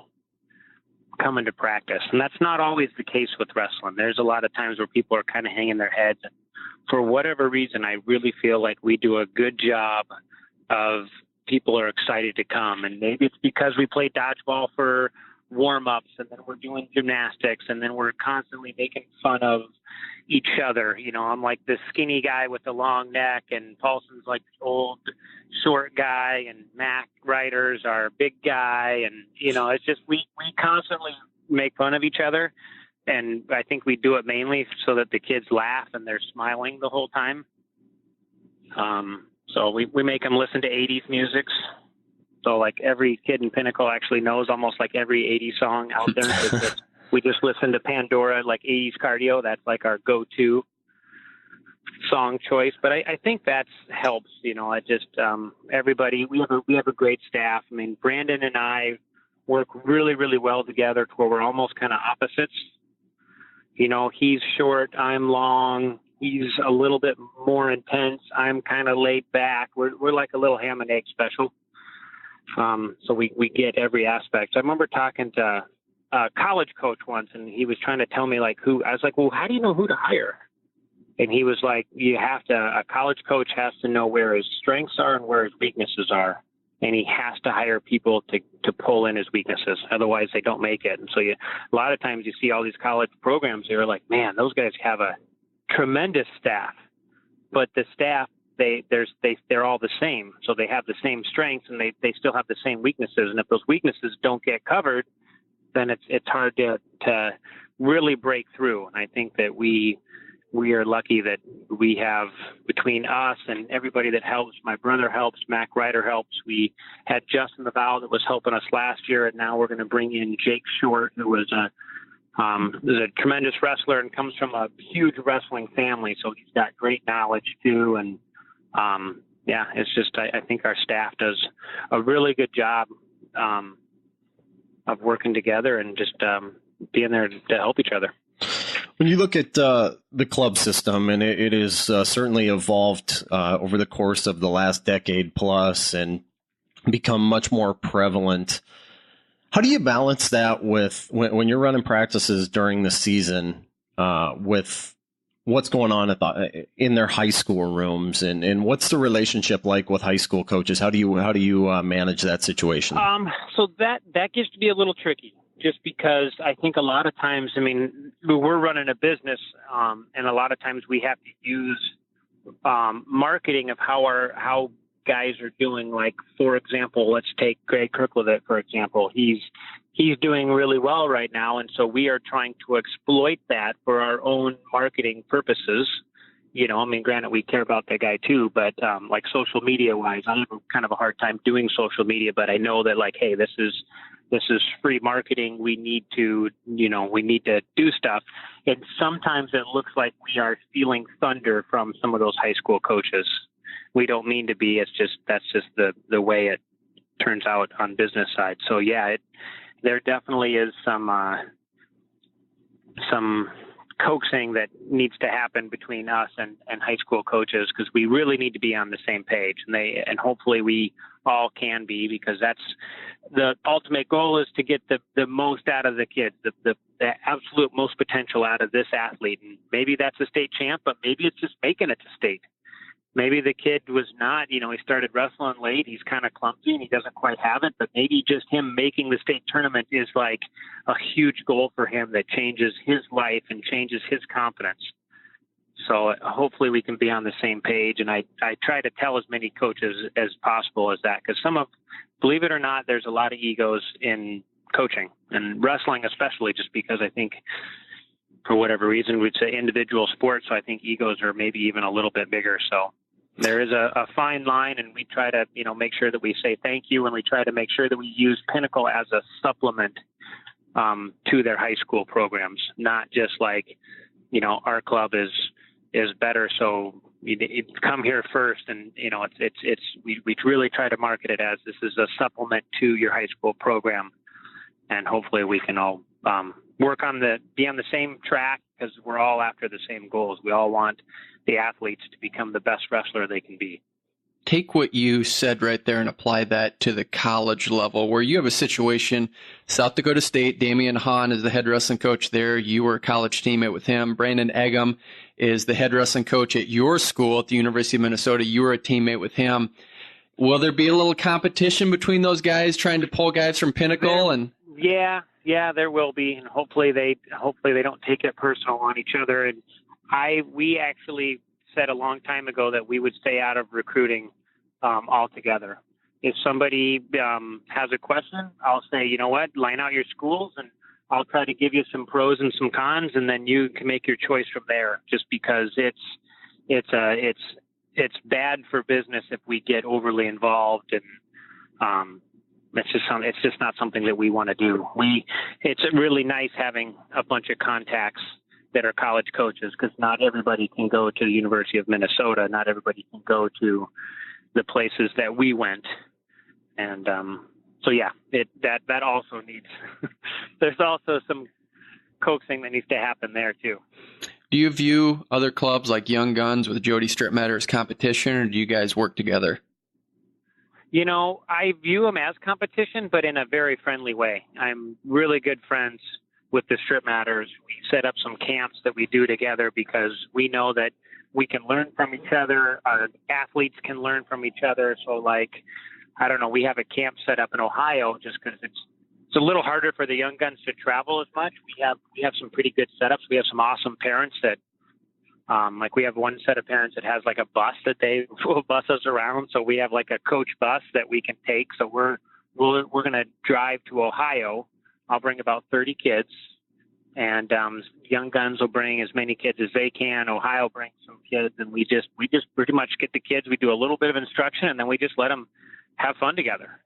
coming to practice. And that's not always the case with wrestling. There's a lot of times where people are kind of hanging their heads. For whatever reason, I really feel like we do a good job of people are excited to come. And maybe it's because we play dodgeball for warm-ups, and then we're doing gymnastics, and then we're constantly making fun of each other. I'm like the skinny guy with the long neck, and Paulson's like the old short guy, and Mac Ryder's our big guy. And, it's just, we constantly make fun of each other. And I think we do it mainly so that the kids laugh and they're smiling the whole time. So we make them listen to 80s musics. So like every kid in Pinnacle actually knows almost like every 80s song out there. We just listen to Pandora, like 80s cardio. That's like our go-to song choice. But I think that helps. Everybody, we have a great staff. I mean, Brandon and I work really, really well together to where we're almost kind of opposites. He's short, I'm long. He's a little bit more intense. I'm kind of laid back. We're like a little ham and egg special. So we get every aspect. I remember talking to a college coach once, and he was trying to tell me I was like, well, how do you know who to hire? And he was like, a college coach has to know where his strengths are and where his weaknesses are. And he has to hire people to pull in his weaknesses. Otherwise they don't make it. And so a lot of times you see all these college programs, they're like, man, those guys have a tremendous staff, but the staff, they're all the same. So they have the same strengths and they still have the same weaknesses. And if those weaknesses don't get covered, then it's hard to really break through. And I think that we are lucky that we have, between us and everybody that helps, my brother helps, Mac Ryder helps. We had Justin the Val that was helping us last year. And now we're going to bring in Jake Short, who was a tremendous wrestler and comes from a huge wrestling family. So he's got great knowledge too. And, it's just, I think our staff does a really good job of working together and just being there to help each other. When you look at the club system, and it is certainly evolved over the course of the last decade plus and become much more prevalent, how do you balance that with when you're running practices during the season with what's going on in their high school rooms, and what's the relationship like with high school coaches? How do you manage that situation? So that gets to be a little tricky. just because I think a lot of times, I mean, we're running a business, and a lot of times we have to use marketing of how guys are doing. Like, for example, let's take Greg Kirklevitt, for example. He's doing really well right now, and so we are trying to exploit that for our own marketing purposes. You know, I mean, granted, we care about that guy too, but like social media wise, I have kind of a hard time doing social media, but I know that, like, hey, this is free marketing. We need to do stuff. And sometimes it looks like we are stealing thunder from some of those high school coaches. We don't mean to be. That's just the way it turns out on business side. So yeah, there definitely is some coaxing that needs to happen between us and high school coaches, because we really need to be on the same page, and hopefully we all can be, because that's the ultimate goal, is to get the most out of the kids, the absolute most potential out of this athlete. And maybe that's a state champ, but maybe it's just making it to state. Maybe the kid was not, he started wrestling late. He's kind of clumsy and he doesn't quite have it, but maybe just him making the state tournament is like a huge goal for him that changes his life and changes his confidence. So hopefully we can be on the same page. And I try to tell as many coaches as possible as that, because believe it or not, there's a lot of egos in coaching and wrestling, especially, just because I think, for whatever reason, we'd say individual sports. So I think egos are maybe even a little bit bigger. So there is a fine line, and we try to, make sure that we say thank you, and we try to make sure that we use Pinnacle as a supplement to their high school programs, not just like, our club is better, so you come here first. And we really try to market it as this is a supplement to your high school program, and hopefully we can all be on the same track, because we're all after the same goals. We all want the athletes to become the best wrestler they can be. Take what you said right there and apply that to the college level, where you have a situation, South Dakota State, Damian Hahn is the head wrestling coach there. You were a college teammate with him. Brandon Eggum is the head wrestling coach at your school at the University of Minnesota. You were a teammate with him. Will there be a little competition between those guys trying to pull guys from Pinnacle? Yeah, there will be, and hopefully they don't take it personal on each other. And we actually said a long time ago that we would stay out of recruiting altogether. If somebody has a question, I'll say, you know what, line out your schools, and I'll try to give you some pros and some cons, and then you can make your choice from there. Just because it's bad for business if we get overly involved, and it's just not something that we want to do. It's really nice having a bunch of contacts that are college coaches, because not everybody can go to the University of Minnesota. Not everybody can go to the places that we went. And so, yeah, that also needs, there's also some coaxing that needs to happen there too. Do you view other clubs like Young Guns with Jody Stripmatter as competition, or do you guys work together? I view them as competition, but in a very friendly way. I'm really good friends with the Strip Matters. We set up some camps that we do together, because we know that we can learn from each other. Our athletes can learn from each other. So, like, I don't know, we have a camp set up in Ohio just because it's a little harder for the Young Guns to travel as much. We have some pretty good setups. We have some awesome parents that, like, we have one set of parents that has like a bus that they will bus us around. So we have like a coach bus that we can take. So we're going to drive to Ohio. I'll bring about 30 kids, and Young Guns will bring as many kids as they can. Ohio brings some kids, and we just pretty much get the kids. We do a little bit of instruction, and then we just let them have fun together.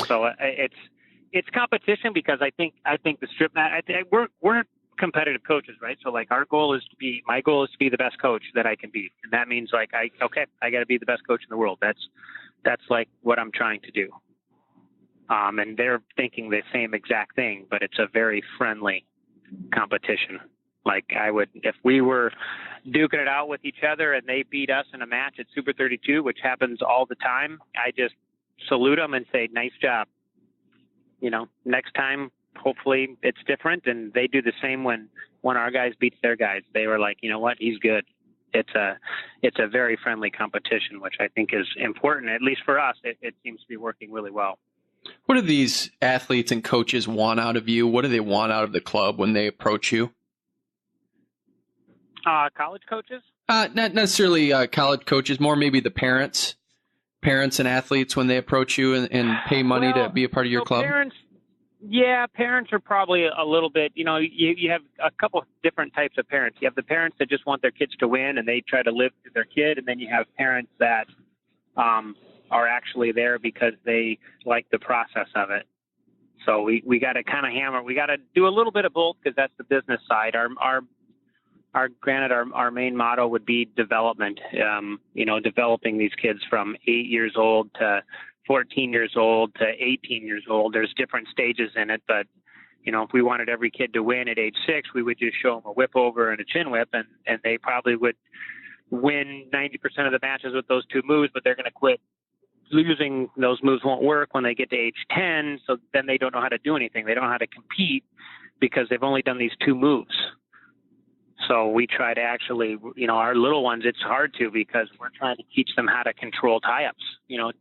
So it's competition, because I think the Strip Mat, we're competitive coaches, right? So like my goal is to be the best coach that I can be. And that means like, I got to be the best coach in the world. That's like what I'm trying to do. And they're thinking the same exact thing, but it's a very friendly competition. Like if we were duking it out with each other and they beat us in a match at Super 32, which happens all the time, I just salute them and say, nice job. Next time, hopefully it's different. And they do the same when our guys beats their guys. They were like, you know what, he's good. It's a very friendly competition, which I think is important. At least for us, it seems to be working really well. What do these athletes and coaches want out of you? What do they want out of the club when they approach you? College coaches? Not necessarily college coaches, more maybe the parents and athletes when they approach you and pay money to be a part of your club. Parents are probably a little bit, you have a couple of different types of parents. You have the parents that just want their kids to win and they try to live through their kid. And then you have parents that are actually there because they like the process of it. So we got to kind of we got to do a little bit of both because that's the business side. Our main motto would be development, developing these kids from 8 years old to 14 years old to 18 years old. There's different stages in it, but if we wanted every kid to win at age 6, we would just show them a whip over and a chin whip, and they probably would win 90% of the matches with those 2 moves, but they're going to quit losing. Those moves won't work when they get to age 10. So then they don't know how to do anything. They don't know how to compete because they've only done these 2 moves. So we try to actually, our little ones, it's hard to because we're trying to teach them how to control tie-ups.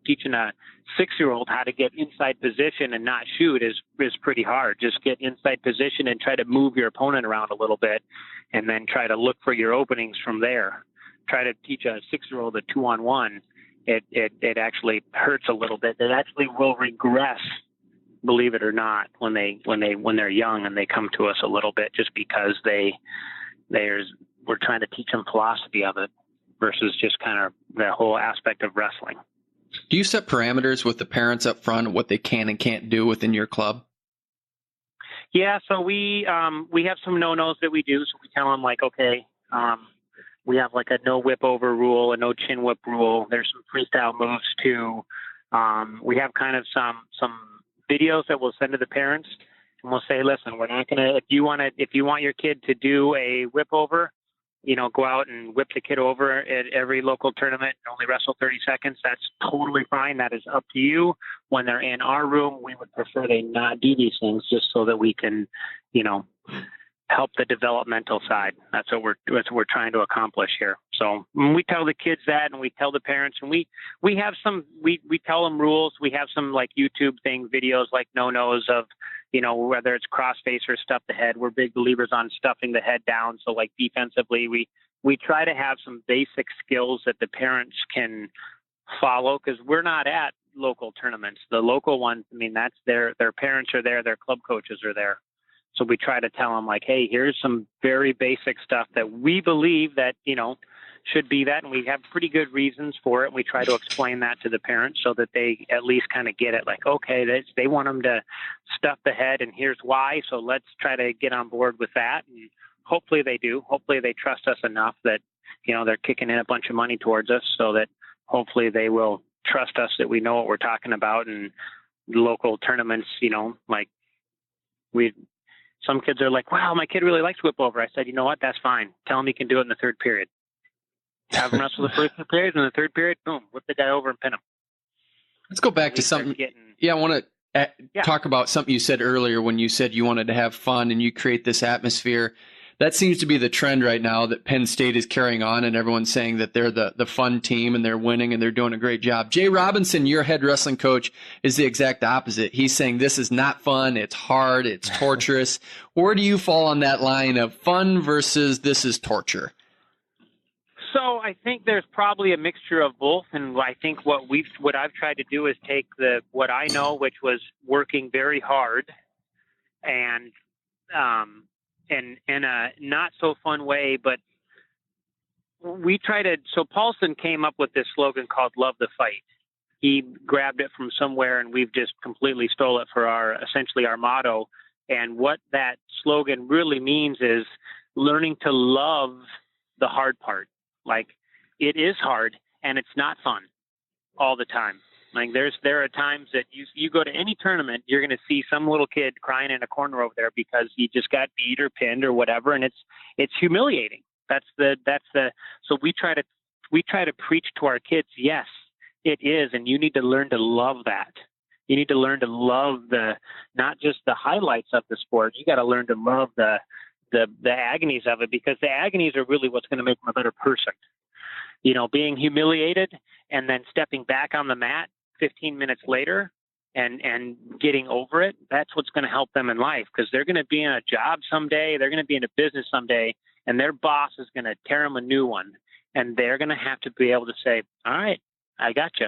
Teaching a 6-year-old how to get inside position and not shoot is pretty hard. Just get inside position and try to move your opponent around a little bit and then try to look for your openings from there. Try to teach a 6-year-old a 2-on-1. It actually hurts a little bit. It actually will regress, believe it or not, when they're young and they come to us a little bit just because we're trying to teach them philosophy of it versus just kind of the whole aspect of wrestling. Do you set parameters with the parents up front of what they can and can't do within your club? Yeah, so we have some no-nos that we do. So we tell them okay, we have like a no whip over rule, a no chin whip rule. There's some freestyle moves too. We have kind of some videos that we'll send to the parents. And we'll say, listen, we're not going to, if you want your kid to do a whip over, go out and whip the kid over at every local tournament and only wrestle 30 seconds. That's totally fine. That is up to you. When they're in our room, we would prefer they not do these things just so that we can, help the developmental side. That's what we're trying to accomplish here. So when we tell the kids that, and we tell the parents, and we have some, we tell them rules. We have some like YouTube videos like no-nos of, whether it's crossface or stuff the head. We're big believers on stuffing the head down. So like defensively, we try to have some basic skills that the parents can follow because we're not at local tournaments. The local ones, that's their parents are there, their club coaches are there. So we try to tell them hey, here's some very basic stuff that we believe that, should be that. And we have pretty good reasons for it. And we try to explain that to the parents so that they at least kind of get it okay, they want them to stuff the head and here's why. So let's try to get on board with that. And hopefully they do. Hopefully they trust us enough that, they're kicking in a bunch of money towards us so that hopefully they will trust us that we know what we're talking about. And local tournaments, some kids are like, wow, my kid really likes whip over. I said, you know what? That's fine. Tell him he can do it in the 3rd period. Have him wrestle the first 2 periods, and the 3rd period, boom, whip the guy over and pin him. Let's go back to something. I want to talk about something you said earlier when you said you wanted to have fun and you create this atmosphere. That seems to be the trend right now that Penn State is carrying on, and everyone's saying that they're the fun team and they're winning and they're doing a great job. Jay Robinson, your head wrestling coach, is the exact opposite. He's saying this is not fun, it's hard, it's torturous. Where do you fall on that line of fun versus this is torture? So I think there's probably a mixture of both, and I think what I've tried to do is take what I know, which was working very hard, and in a not so fun way, but we try to. So Paulson came up with this slogan called "Love the Fight." He grabbed it from somewhere, and we've just completely stole it for essentially our motto. And what that slogan really means is learning to love the hard part. It is hard and it's not fun all the time. There are times that you go to any tournament, you're going to see some little kid crying in a corner over there because he just got beat or pinned or whatever. And it's humiliating. So we try to preach to our kids. Yes, it is. And you need to learn to love that. You need to learn to love not just the highlights of the sport. You got to learn to love the agonies of it, because the agonies are really what's going to make them a better person. Being humiliated and then stepping back on the mat 15 minutes later and getting over it, that's what's going to help them in life, because they're going to be in a job someday, they're going to be in a business someday, and their boss is going to tear them a new one. And they're going to have to be able to say, all right, I got you.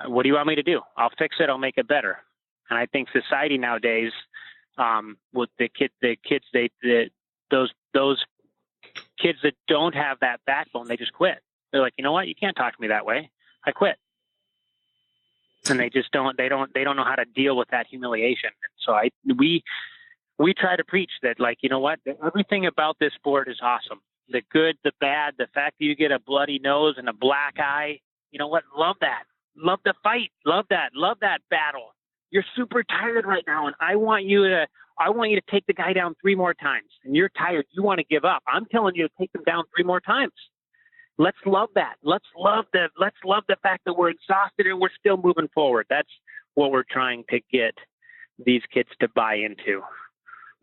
What do you want me to do? I'll fix it. I'll make it better. And I think society nowadays, with those kids that don't have that backbone, they just quit. They're like, you know what? You can't talk to me that way. I quit. And they just don't know how to deal with that humiliation. So we try to preach that, like, you know what? Everything about this sport is awesome. The good, the bad, the fact that you get a bloody nose and a black eye, you know what? Love that. Love the fight. Love that. Love that battle. You're super tired right now, and I want you to take the guy down 3 more times. And you're tired. You want to give up. I'm telling you to take him down 3 more times. Let's love that. Let's love the fact that we're exhausted and we're still moving forward. That's what we're trying to get these kids to buy into.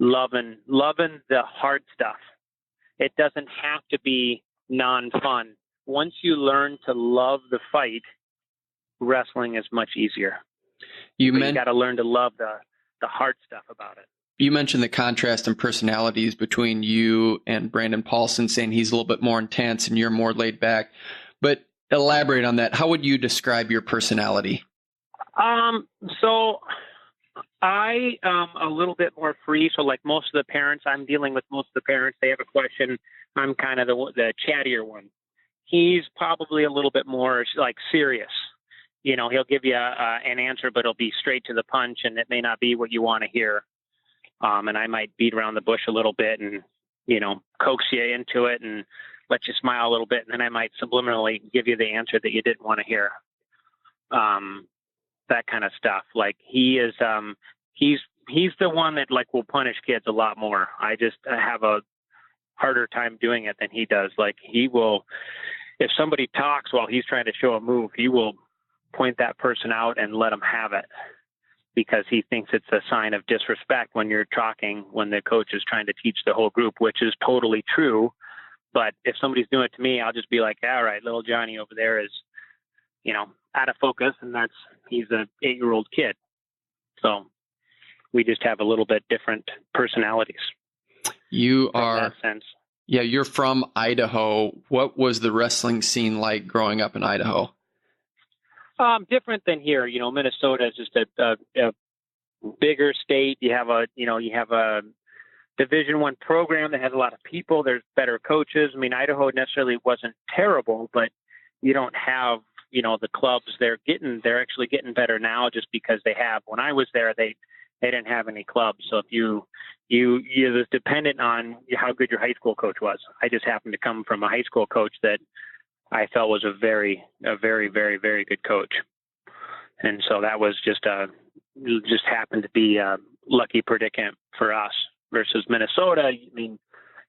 Loving the hard stuff. It doesn't have to be non-fun. Once you learn to love the fight, wrestling is much easier. You got to learn to love the hard stuff about it. You mentioned the contrast in personalities between you and Brandon Paulson, saying he's a little bit more intense and you're more laid back. But elaborate on that. How would you describe your personality? So I am a little bit more free. So like most of the parents, I'm dealing with most of the parents. They have a question. I'm kind of the chattier one. He's probably a little bit more like serious. You know, he'll give you an answer, but it'll be straight to the punch, and it may not be what you want to hear. And I might beat around the bush a little bit and, you know, coax you into it and let you smile a little bit. And then I might subliminally give you the answer that you didn't want to hear. That kind of stuff. Like he is, he's the one that like will punish kids a lot more. I have a harder time doing it than he does. Like he will, if somebody talks while he's trying to show a move, he will point that person out and let them have it, because he thinks it's a sign of disrespect when you're talking, when the coach is trying to teach the whole group, which is totally true. But if somebody's doing it to me, I'll just be like, all right, little Johnny over there is, you know, out of focus, and he's an 8-year-old kid. So we just have a little bit different personalities. You are, in that sense. Yeah, you're from Idaho. What was the wrestling scene like growing up in Idaho? Different than here. You know, Minnesota is just a bigger state. You have a Division I program that has a lot of people. There's better coaches. I mean, Idaho necessarily wasn't terrible, but you don't have, you know, the clubs they're actually getting better now just because they have. When I was there, they didn't have any clubs. So if you was dependent on how good your high school coach was. I just happened to come from a high school coach that I felt was a very, very, very good coach. And so that was just happened to be a lucky predicament for us versus Minnesota. I mean,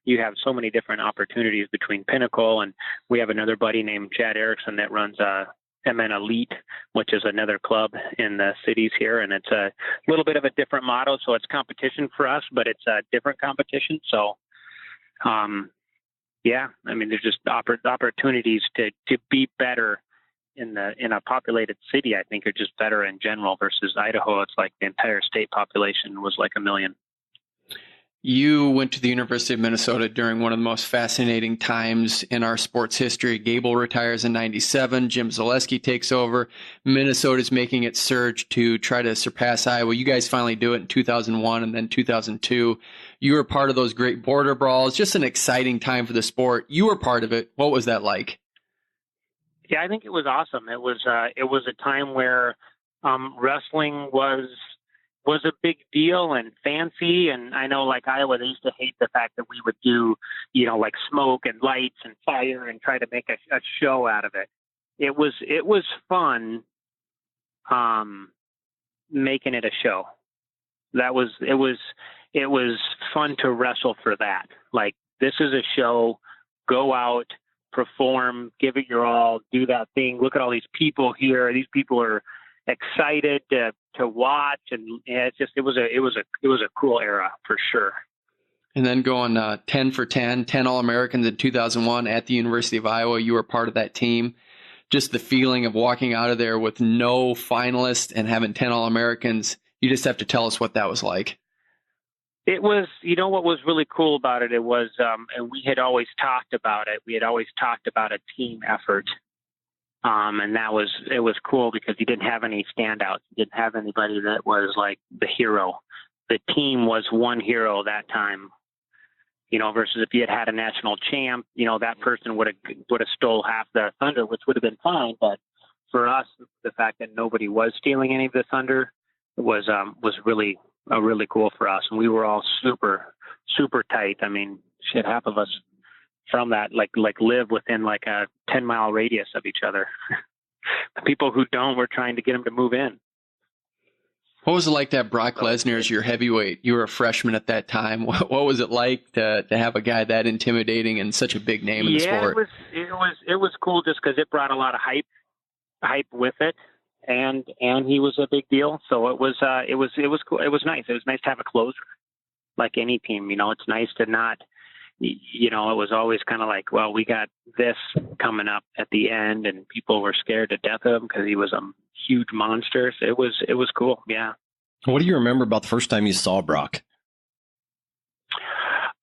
you have so many different opportunities between Pinnacle, and we have another buddy named Chad Erickson that runs MN Elite, which is another club in the cities here. And it's a little bit of a different model. So it's competition for us, but it's a different competition. So, yeah, I mean, there's just opportunities to be better in a populated city. I think are just better in general versus Idaho. It's like the entire state population was like 1 million. You went to the University of Minnesota during one of the most fascinating times in our sports history. Gable retires in 97. Jim Zaleski takes over. Minnesota's making its surge to try to surpass Iowa. You guys finally do it in 2001 and then 2002. You were part of those great border brawls. Just an exciting time for the sport. You were part of it. What was that like? Yeah, I think it was awesome. It was a time where wrestling was a big deal and fancy. And I know like Iowa, they used to hate the fact that we would do, you know, like smoke and lights and fire and try to make a show out of it. It was fun, making it a show. It was fun to wrestle for that. Like, this is a show, go out, perform, give it your all, do that thing. Look at all these people here. These people are excited to watch, and it was a cool era for sure. And then going 10 for 10 All-Americans in 2001 at the University of Iowa. You were part of that team. just the feeling of walking out of there with no finalists and having 10 All-Americans. You just have to tell us what that was like. It was, what was really cool about it, it was, and we had always talked about it. We had always talked about a team effort. And it was cool because you didn't have any standouts. You didn't have anybody that was like the hero. The team was one hero that time, versus if you had a national champ, that person would have stole half the thunder, which would have been fine. But for us, the fact that nobody was stealing any of the thunder was really cool for us. And we were all super, super tight. I mean, half of us from that, like live within like a 10-mile radius of each other. The people who don't, we're trying to get them to move in. What was it like to have Brock Lesnar as your heavyweight? You were a freshman at that time. What was it like to have a guy that intimidating and such a big name in the sport? It was cool just because it brought a lot of hype with it, and he was a big deal. So it was cool. It was nice. It was nice to have a closer, like any team. It's nice to not. It was always kind of like, well, we got this coming up at the end, and people were scared to death of him because he was a huge monster. So it was cool. Yeah. What do you remember about the first time you saw Brock?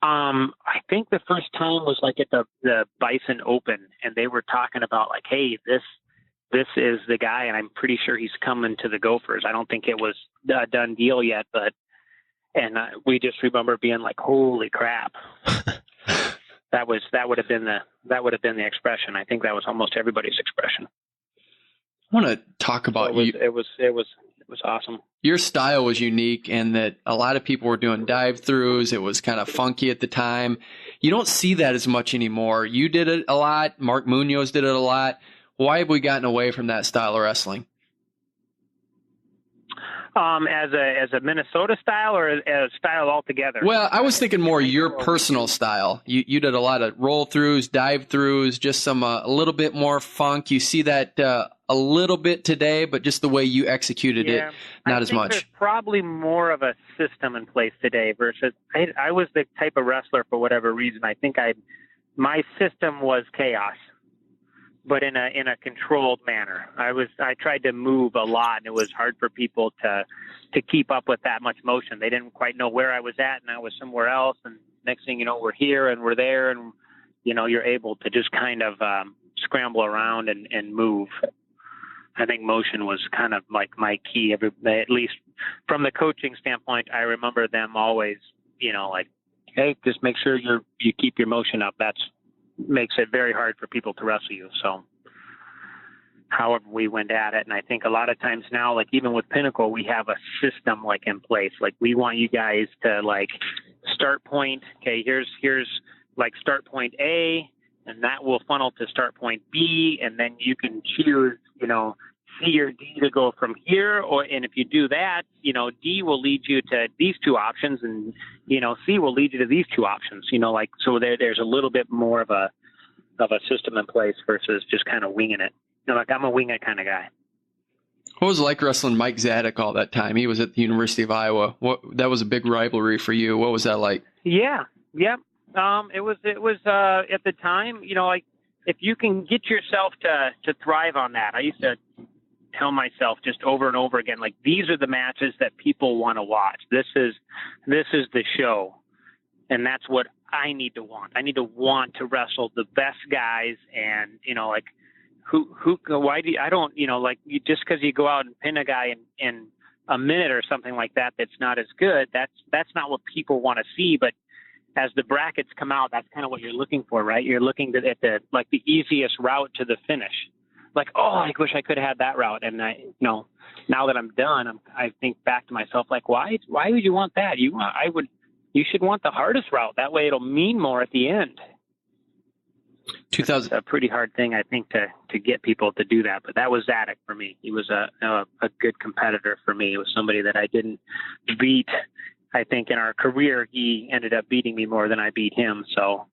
I think the first time was like at the Bison Open, and they were talking about like, hey, this is the guy, and I'm pretty sure he's coming to the Gophers. I don't think it was a done deal yet, but we just remember being like, holy crap. That would have been the expression. I think that was almost everybody's expression. I want to talk about you. It was awesome. Your style was unique in that a lot of people were doing dive throughs. It was kind of funky at the time. You don't see that as much anymore. You did it a lot. Mark Munoz did it a lot. Why have we gotten away from that style of wrestling? As a Minnesota style or as a style altogether? Well, I was thinking more your personal style. You did a lot of roll throughs, dive throughs, just some a little bit more funk. You see that a little bit today, but just the way you executed it, not as much. There's probably more of a system in place today versus I was the type of wrestler for whatever reason. I think my system was chaos, but in a controlled manner. I tried to move a lot, and it was hard for people to keep up with that much motion. They didn't quite know where I was at, and I was somewhere else. And next thing you know, we're here and we're there, and you're able to just kind of scramble around and move. I think motion was kind of like my key. At least from the coaching standpoint, I remember them always, like, hey, just make sure you keep your motion up. That's makes it very hard for people to wrestle you. So however we went at it. And I think a lot of times now, like even with Pinnacle, we have a system like in place. Like we want you guys to like start point. Okay. Here's like start point A, and that will funnel to start point B. And then you can choose, C or D to go from here. And if you do that, D will lead you to these two options, and, C will lead you to these two options, so there's a little bit more of a system in place versus just kind of winging it. Like I'm a wing it kind of guy. What was it like wrestling Mike Zadok all that time? He was at the University of Iowa. That was a big rivalry for you. What was that like? Yeah. Yep. It was at the time, like if you can get yourself to thrive on that. I used to tell myself just over and over again, like these are the matches that people want to watch. This is the show. And that's what I need to want. I need to want to wrestle the best guys, and, like why do you, I don't, just cause you go out and pin a guy in a minute or something like that, that's not as good. That's not what people want to see. But as the brackets come out, that's kind of what you're looking for, right? You're looking at the easiest route to the finish. Like, oh, I wish I could have had that route. And now that I'm done, I think back to myself, like, why would you want that? You should want the hardest route. That way it'll mean more at the end. It's a pretty hard thing, I think, to get people to do that. But that was Zadok for me. He was a good competitor for me. It was somebody that I didn't beat. I think in our career, he ended up beating me more than I beat him. So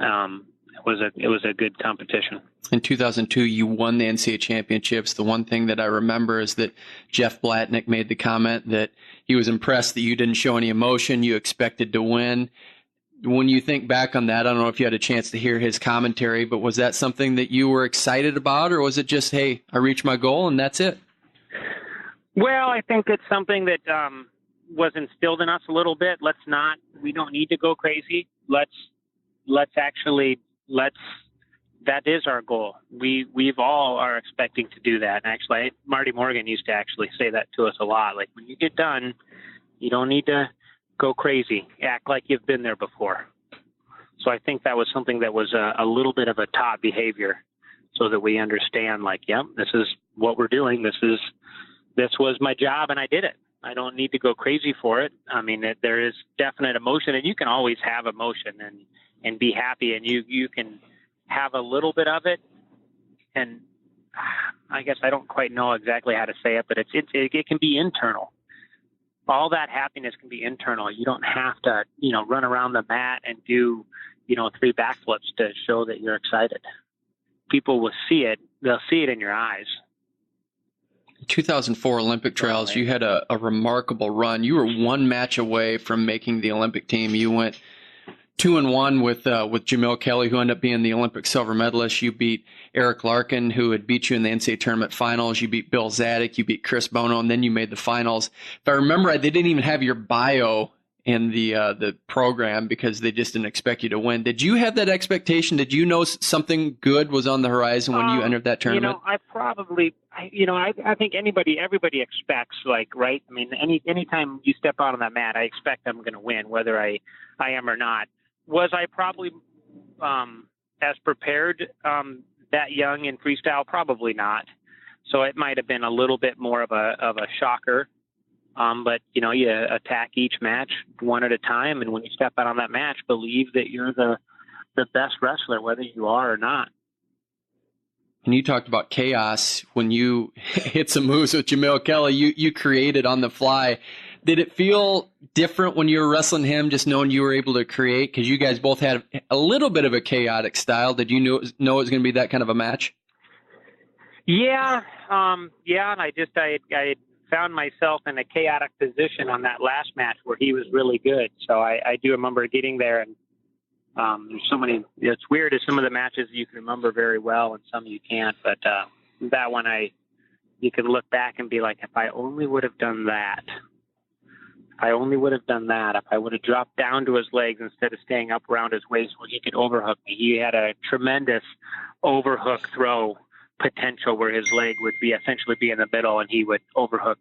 it was a good competition. In 2002, you won the NCAA championships. The one thing that I remember is that Jeff Blatnick made the comment that he was impressed that you didn't show any emotion. You expected to win. when you think back on that, I don't know if you had a chance to hear his commentary, but was that something that you were excited about, or was it just, hey, I reached my goal and that's it? Well, I think it's something that was instilled in us a little bit. We don't need to go crazy. That is our goal. We've all are expecting to do that. And actually, Marty Morgan used to actually say that to us a lot. Like, when you get done, you don't need to go crazy. Act like you've been there before. So I think that was something that was a little bit of a taught behavior, so that we understand, like, yep, this is what we're doing. This was my job, and I did it. I don't need to go crazy for it. I mean, there is definite emotion, and you can always have emotion and be happy, and you can have a little bit of it. And I guess I don't quite know exactly how to say it, but it can be internal. All that happiness can be internal. You don't have to, run around the mat and do, 3 backflips to show that you're excited. People will see it. They'll see it in your eyes. 2004 Olympic trials, you had a remarkable run. You were 1 match away from making the Olympic team. You went 2-1 with Jamil Kelly, who ended up being the Olympic silver medalist. You beat Eric Larkin, who had beat you in the NCAA tournament finals. You beat Bill Zadig. You beat Chris Bono, and then you made the finals. If I remember right, they didn't even have your bio in the program because they just didn't expect you to win. Did you have that expectation? Did you know something good was on the horizon when you entered that tournament? I think everybody expects, like, right? I mean, anytime you step out on that mat, I expect I'm going to win, whether I am or not. Was I probably as prepared that young in freestyle? Probably not. So it might have been a little bit more of a shocker. But you attack each match one at a time, and when you step out on that match, believe that you're the best wrestler, whether you are or not. And you talked about chaos when you hit some moves with Jamil Kelly. You created on the fly. Did it feel different when you were wrestling him, just knowing you were able to create? Because you guys both had a little bit of a chaotic style. Did you know it was going to be that kind of a match? Yeah. And I found myself in a chaotic position on that last match where he was really good. So I do remember getting there, and there's so many. It's weird as some of the matches you can remember very well and some you can't. But that one, you can look back and be like, if I only would have done that. If I would have dropped down to his legs instead of staying up around his waist where he could overhook me. He had a tremendous overhook throw potential where his leg would essentially be in the middle and he would overhook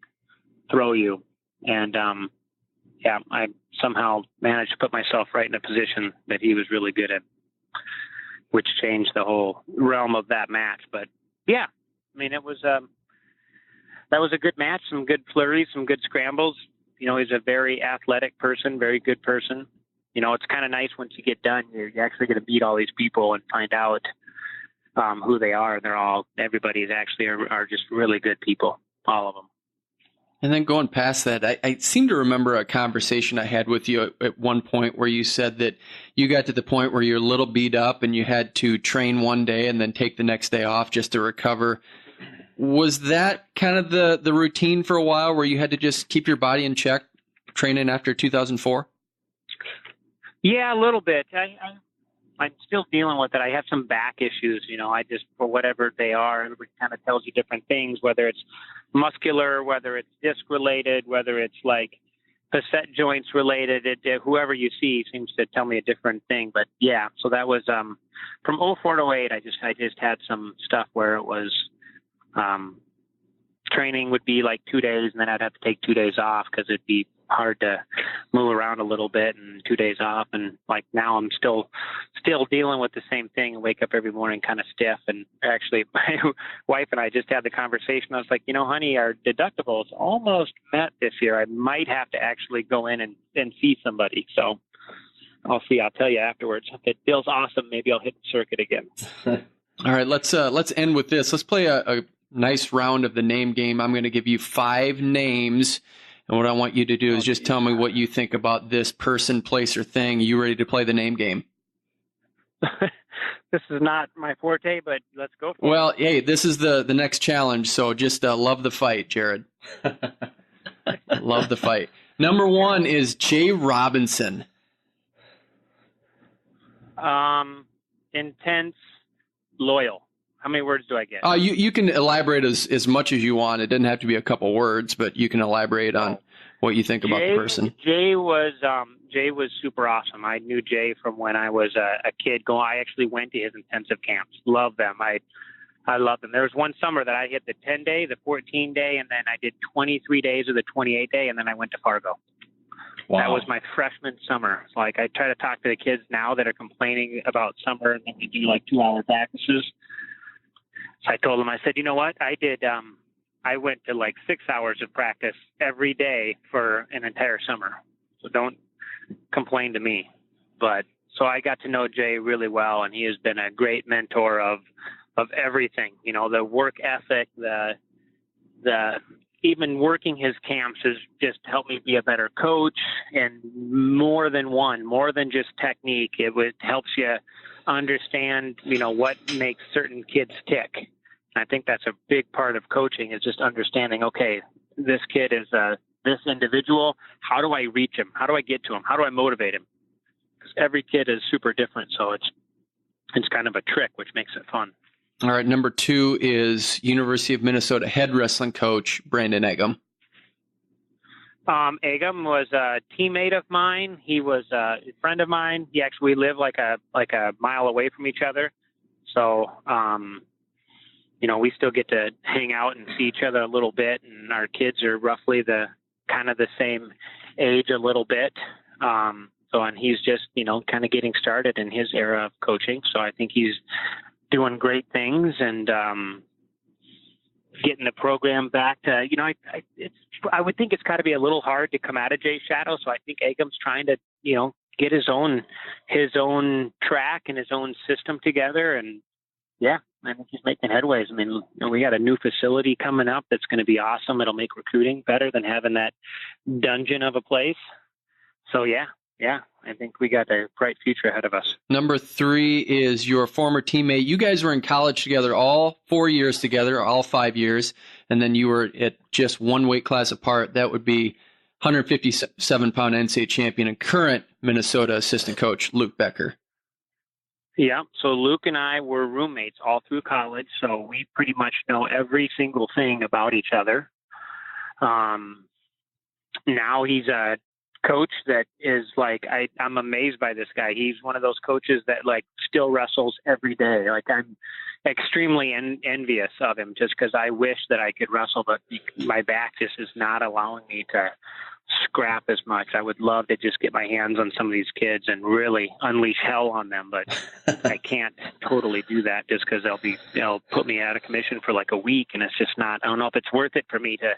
throw you. And I somehow managed to put myself right in a position that he was really good at, which changed the whole realm of that match. But yeah, I mean, that was a good match, some good flurries, some good scrambles. He's a very athletic person, very good person. It's kind of nice once you get done, you're actually going to meet all these people and find out who they are. And everybody is actually are just really good people, all of them. And then going past that, I seem to remember a conversation I had with you at one point where you said that you got to the point where you're a little beat up and you had to train one day and then take the next day off just to recover. Was that kind of the routine for a while where you had to just keep your body in check training after 2004? Yeah, a little bit. I'm still dealing with it. I have some back issues, I just, for whatever they are, everybody kind of tells you different things, whether it's muscular, whether it's disc related, whether it's like facet joints related. Whoever you see seems to tell me a different thing. But yeah, so that was from 04 to 08. I just had some stuff where it was training would be like 2 days, and then I'd have to take 2 days off because it'd be hard to move around a little bit, and 2 days off. And like now I'm still dealing with the same thing and wake up every morning kind of stiff. And actually my wife and I just had the conversation. I was like, honey, our deductible is almost met this year. I might have to actually go in and see somebody. So I'll see. I'll tell you afterwards. If it feels awesome, maybe I'll hit the circuit again. All right, let's end with this. Let's play a nice round of the name game. I'm going to give you 5 names, and what I want you to do is just tell me what you think about this person, place, or thing. You ready to play the name game? This is not my forte, but let's go for it. Well, hey, this is the next challenge, so just love the fight, Jared. Love the fight. Number 1 is Jay Robinson. Intense, loyal. How many words do I get? You can elaborate as much as you want. It doesn't have to be a couple words, but you can elaborate on what you think about the person. Jay was super awesome. I knew Jay from when I was a kid. I actually went to his intensive camps. Love them. I love them. There was one summer that I hit the 10-day, the 14-day, and then I did 23 days of the 28-day, and then I went to Fargo. Wow. That was my freshman summer. Like, I try to talk to the kids now that are complaining about summer and then we do like 2-hour practices. So I told them, I said, you know what? I went to like 6 hours of practice every day for an entire summer. So don't complain to me. But so I got to know Jay really well, and he has been a great mentor of everything. You know, the work ethic, the even working his camps has just helped me be a better coach, and more than just technique. It helps you understand, you know, what makes certain kids tick. And I think that's a big part of coaching, is just understanding, okay, this kid is this individual. How do I reach him? How do I get to him? How do I motivate him? Because every kid is super different. So it's kind of a trick, which makes it fun. All right, number 2 is University of Minnesota head wrestling coach Brandon Eggum. Eggum was a teammate of mine. He was a friend of mine. We live like a mile away from each other. So, you know, we still get to hang out and see each other a little bit. And our kids are roughly the same age a little bit. And he's just, you know, kind of getting started in his era of coaching. So I think he's doing great things and getting the program back to, you know, I would think it's got to be a little hard to come out of Jay's shadow. So I think Eggum's trying to, you know, get his own track and his own system together. And yeah, I think he's making headways. I mean, you know, we got a new facility coming up that's going to be awesome. It'll make recruiting better than having that dungeon of a place. So yeah, I think we got a bright future ahead of us. Number 3 is your former teammate. You guys were in college together all 4 years together, all 5 years, and then you were at just one weight class apart. That would be 157-pound NCAA champion and current Minnesota assistant coach Luke Becker. Yeah, so Luke and I were roommates all through college, so we pretty much know every single thing about each other. Now he's a coach that is like, I'm amazed by this guy. He's one of those coaches that like still wrestles every day. Like, I'm extremely envious of him, just because I wish that I could wrestle, but my back just is not allowing me to scrap as much. I would love to just get my hands on some of these kids and really unleash hell on them, but I can't totally do that just because they'll put me out of commission for like a week, and it's just not, I don't know if it's worth it for me to,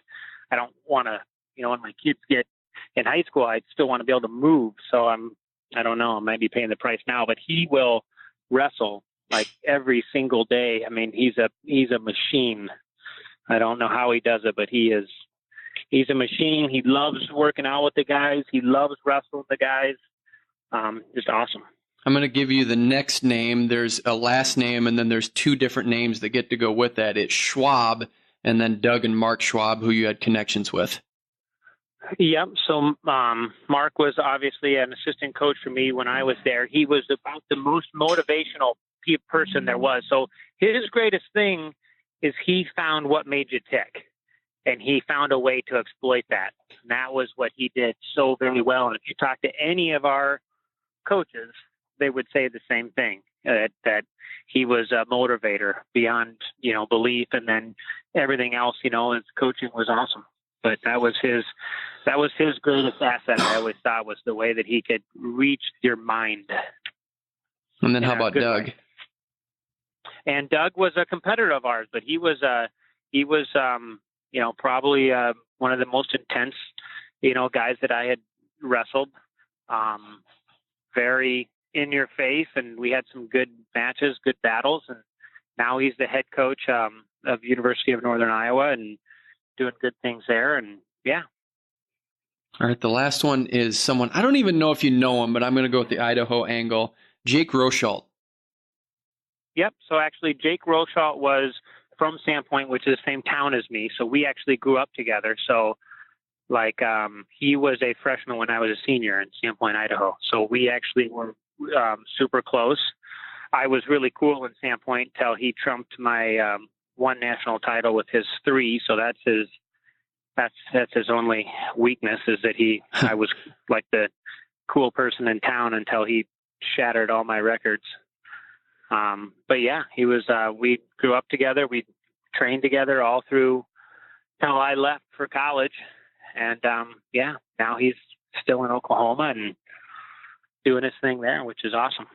I don't want to, you know, when my kids get in high school, I still want to be able to move. So I don't know, I might be paying the price now, but he will wrestle like every single day. I mean, he's a machine. I don't know how he does it, but he's a machine. He loves working out with the guys. He loves wrestling the guys. Just awesome. I'm going to give you the next name. There's a last name, and then there's 2 different names that get to go with that. It's Schwab, and then Doug and Mark Schwab, who you had connections with. Yep. So Mark was obviously an assistant coach for me when I was there. He was about the most motivational person there was. So his greatest thing is he found what made you tick, and he found a way to exploit that. And that was what he did so very well. And if you talk to any of our coaches, they would say the same thing, that he was a motivator beyond, you know, belief. And then everything else, you know, his coaching was awesome. But that was his greatest asset. I always thought was the way that he could reach your mind. And then how about Doug? Way. And Doug was a competitor of ours, but he was you know, probably one of the most intense, you know, guys that I had wrestled. Very in your face, and we had some good matches, good battles. And now he's the head coach of University of Northern Iowa and doing good things there. And yeah. All right. The last one is someone, I don't even know if you know him, but I'm going to go with the Idaho angle. Jake Rochalt. Yep. So actually Jake Rochalt was from Sandpoint, which is the same town as me. So we actually grew up together. So like, he was a freshman when I was a senior in Sandpoint, Idaho. So we actually were super close. I was really cool in Sandpoint until he trumped my one national title with his 3. So that's his only weakness, is that I was like the cool person in town until he shattered all my records. But yeah, he was, we grew up together. We trained together all through till I left for college. And, yeah, now he's still in Oklahoma and doing his thing there, which is awesome.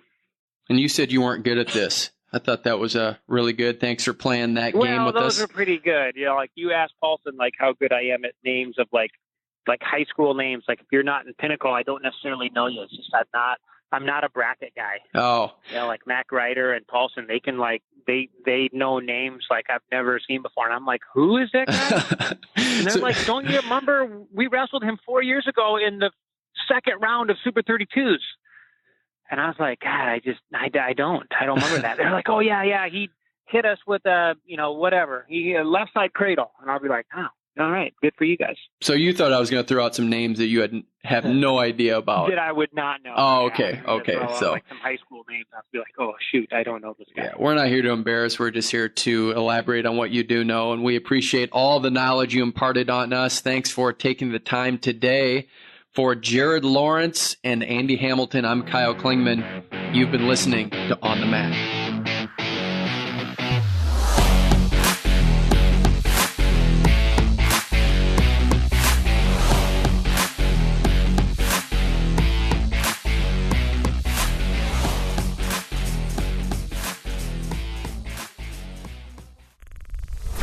And you said you weren't good at this. I thought that was really good. Thanks for playing that game with us. Well, those are pretty good. You know, like you asked Paulson, like how good I am at names of like high school names. Like if you're not in Pinnacle, I don't necessarily know you. It's just I'm not a bracket guy. Oh. You know, like Mac Ryder and Paulson, they can like they know names like I've never seen before. And I'm like, who is that guy? And they're like, don't you remember we wrestled him 4 years ago in the second round of Super 32s? And I was like, God, I don't remember that. They're like, oh yeah, he hit us with whatever. He left side cradle. And I'll be like, oh, all right, good for you guys. So you thought I was going to throw out some names that you have no idea about. That I would not know. Oh, okay, okay. So like some high school names, I'll be like, oh shoot, I don't know this guy. Yeah, we're not here to embarrass. We're just here to elaborate on what you do know, and we appreciate all the knowledge you imparted on us. Thanks for taking the time today. For Jared Lawrence and Andy Hamilton, I'm Kyle Klingman. You've been listening to On the Mat.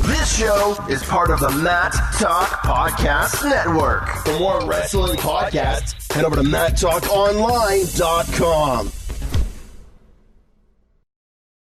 This show is part of the Mat Talk Podcast Network. For more wrestling podcasts, head over to MatTalkOnline.com.